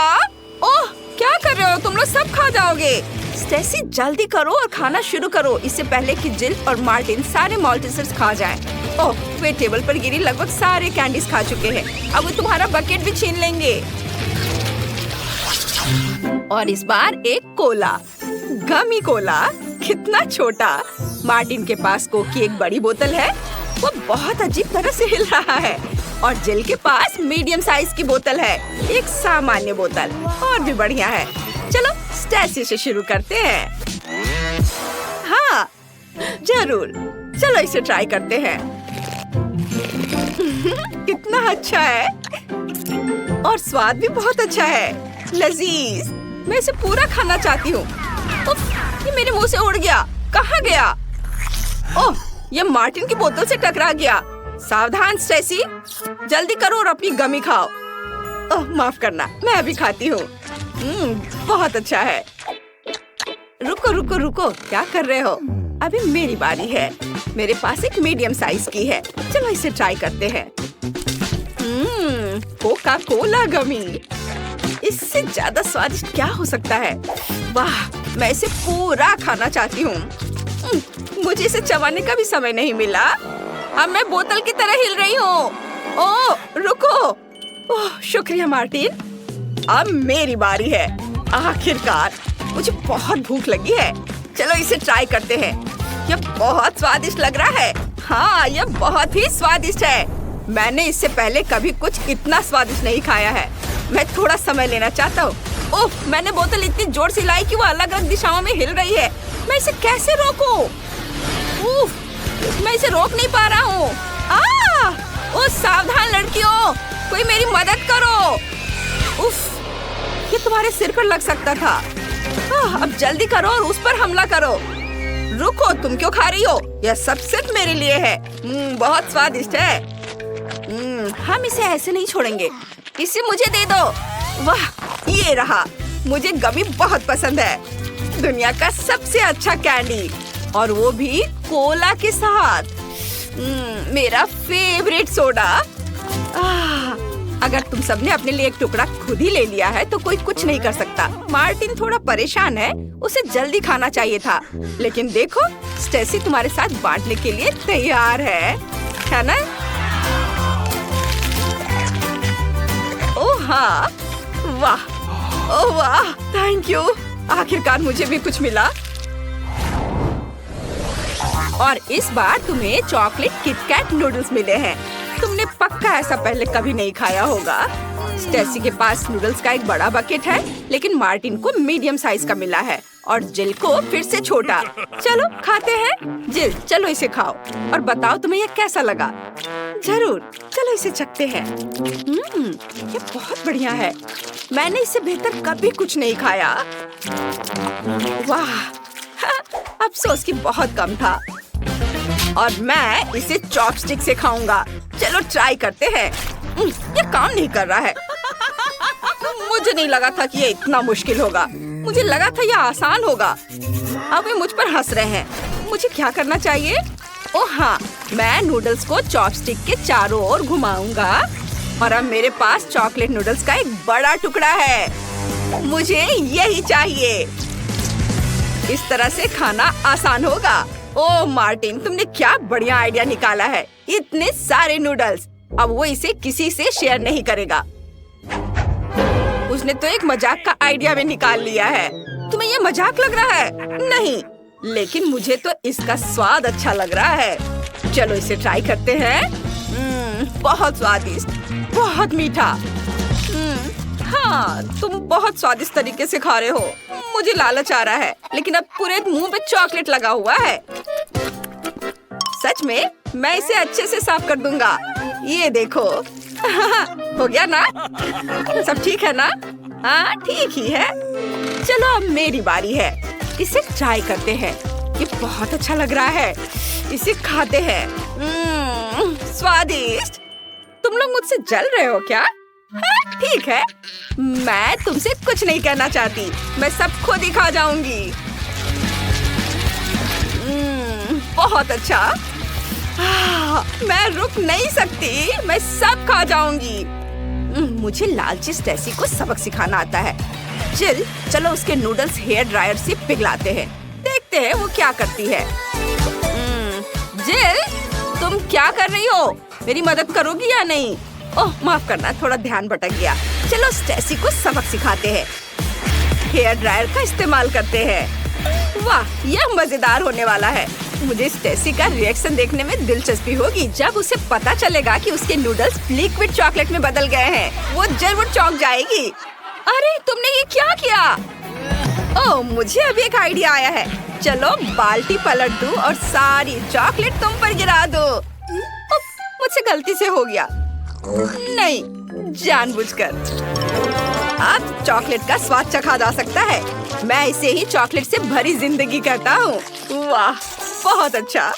ओह क्या कर रहे हो तुम लोग? सब खा जाओगे। स्टेसी जल्दी करो और खाना शुरू करो, इससे पहले कि जिल और मार्टिन सारे मॉल्टीजर्स खा जाएं। ओह वे टेबल पर गिरी लगभग सारे कैंडीज खा चुके हैं। अब वो तुम्हारा बकेट भी छीन लेंगे। और इस बार एक कोला, गमी कोला, कितना छोटा। मार्टिन के पास कोक की एक बड़ी बोतल है, वो बहुत अजीब तरह से हिल रहा है। और जिल के पास मीडियम साइज की बोतल है, एक सामान्य बोतल, और भी बढ़िया है। चलो स्टेसी से शुरू करते हैं। हाँ जरूर, चलो इसे ट्राई करते हैं। कितना अच्छा है और स्वाद भी बहुत अच्छा है, लजीज। मैं इसे पूरा खाना चाहती हूँ। ये मेरे मुंह से उड़ गया, कहाँ गया? ओह ये मार्टिन की बोतल से टकरा गया। सावधान स्टेसी, जल्दी करो और अपनी गमी खाओ। ओह माफ करना, मैं अभी खाती हूँ। बहुत अच्छा है। रुको रुको रुको, क्या कर रहे हो? अभी मेरी बारी है। मेरे पास एक मीडियम साइज की है, चलो इसे ट्राई करते हैं। कोका कोला गमी, इससे ज्यादा स्वादिष्ट क्या हो सकता है? वाह, मैं इसे पूरा खाना चाहती हूँ। मुझे इसे चबाने का भी समय नहीं मिला। अब मैं बोतल की तरह हिल रही हूँ। ओह रुको। ओह शुक्रिया मार्टिन, अब मेरी बारी है। आखिरकार, मुझे बहुत भूख लगी है। चलो इसे ट्राई करते हैं। यह बहुत स्वादिष्ट लग रहा है। हाँ यह बहुत ही स्वादिष्ट है। मैंने इससे पहले कभी कुछ इतना स्वादिष्ट नहीं खाया है। मैं थोड़ा समय लेना चाहता हूँ। ओह मैंने बोतल इतनी जोर से लाई कि वो अलग अलग दिशाओं में हिल रही है। मैं इसे कैसे रोकूं? मैं इसे रोक नहीं पा रहा हूँ। ओह सावधान लड़कियों, कोई मेरी मदद करो। उफ, ये तुम्हारे सिर पर लग सकता था। अब जल्दी करो और उस पर हमला करो। रुको, तुम क्यों खा रही हो? यह सब सिर्फ मेरे लिए है। बहुत स्वादिष्ट है। हम इसे ऐसे नहीं छोड़ेंगे, इसे मुझे दे दो। वाह, ये रहा। मुझे गमी बहुत पसंद है, दुनिया का सबसे अच्छा कैंडी, और वो भी कोला के साथ। मेरा फेवरेट सोडा। अगर तुम सबने अपने लिए एक टुकड़ा खुद ही ले लिया है तो कोई कुछ नहीं कर सकता। मार्टिन थोड़ा परेशान है, उसे जल्दी खाना चाहिए था। लेकिन देखो, स्टेसी तुम्हारे साथ बांटने के लिए तैयार है ना? ओह हाँ, वाह, ओह वाह, थैंक यू। आखिरकार मुझे भी कुछ मिला। और इस बार तुम्हें चॉकलेट किटकैट नूडल्स मिले हैं। तुमने पक्का ऐसा पहले कभी नहीं खाया होगा। स्टेसी के पास नूडल्स का एक बड़ा बकेट है, लेकिन मार्टिन को मीडियम साइज का मिला है और जिल को फिर से छोटा। चलो खाते हैं। जिल, चलो इसे खाओ और बताओ तुम्हें ये कैसा लगा। जरूर, चलो इसे चखते हैं। ये बहुत बढ़िया है। मैंने इससे बेहतर कभी कुछ नहीं खाया। वाह, अफसोस कि बहुत कम था। और मैं इसे चॉपस्टिक से खाऊंगा। चलो ट्राई करते हैं। ये काम नहीं कर रहा है। मुझे नहीं लगा था कि ये इतना मुश्किल होगा। मुझे लगा था ये आसान होगा। अब ये मुझ पर हंस रहे हैं। मुझे क्या करना चाहिए? ओह हाँ, मैं नूडल्स को चॉपस्टिक के चारों ओर घुमाऊंगा और अब मेरे पास चॉकलेट नूडल्स का एक बड़ा टुकड़ा है। मुझे यही चाहिए। इस तरह से खाना आसान होगा। ओह मार्टिन, तुमने क्या बढ़िया आइडिया निकाला है। इतने सारे नूडल्स। अब वो इसे किसी से शेयर नहीं करेगा। उसने तो एक मजाक का आइडिया भी निकाल लिया है। तुम्हें ये मजाक लग रहा है? नहीं, लेकिन मुझे तो इसका स्वाद अच्छा लग रहा है। चलो इसे ट्राई करते हैं। बहुत स्वादिष्ट, बहुत मीठा। हाँ, तुम बहुत स्वादिष्ट तरीके से खा रहे हो। मुझे लालच आ रहा है, लेकिन अब पूरे मुंह पे चॉकलेट लगा हुआ है। सच में, मैं इसे अच्छे से साफ कर दूंगा। ये देखो। हो गया ना? सब ठीक है ना? हाँ, ठीक ही है। चलो अब मेरी बारी है। इसे ट्राई करते हैं। ये बहुत अच्छा लग रहा है। इसे खाते हैं। स्वादिष्ट। तुम लोग मुझसे जल रहे हो क्या? हाँ, ठीक है। मैं तुमसे कुछ नहीं कहना चाहती। मैं सब खुद ही खा जाऊंगी। बहुत अच्छा। मैं रुक नहीं सकती। मैं सब खा जाऊंगी। मुझे लालची स्टेसी को सबक सिखाना आता है। जिल, चलो उसके नूडल्स हेयर ड्रायर से पिघलाते हैं। देखते हैं वो क्या करती है। जिल, तुम क्या कर रही हो? मेरी मदद करोगी या नहीं? ओह माफ करना, थोड़ा ध्यान भटक गया। चलो स्टेसी को सबक सिखाते हैं। हेयर ड्रायर का इस्तेमाल करते हैं। वाह, यह मजेदार होने वाला है। मुझे स्टेसी का रिएक्शन देखने में दिलचस्पी होगी। जब उसे पता चलेगा कि उसके नूडल्स लिक्विड चॉकलेट में बदल गए हैं, वो जरूर चौंक जाएगी। अरे तुमने ये क्या किया? ओह, मुझे अभी एक आइडिया आया है। चलो बाल्टी पलट दूं और सारी चॉकलेट तुम पर गिरा दो। मुझसे गलती से हो गया। नहीं, जानबूझकर। अब चॉकलेट का स्वाद चखा जा सकता है। मैं इसे ही चॉकलेट से भरी जिंदगी कहता हूँ। वाह, बहुत अच्छा।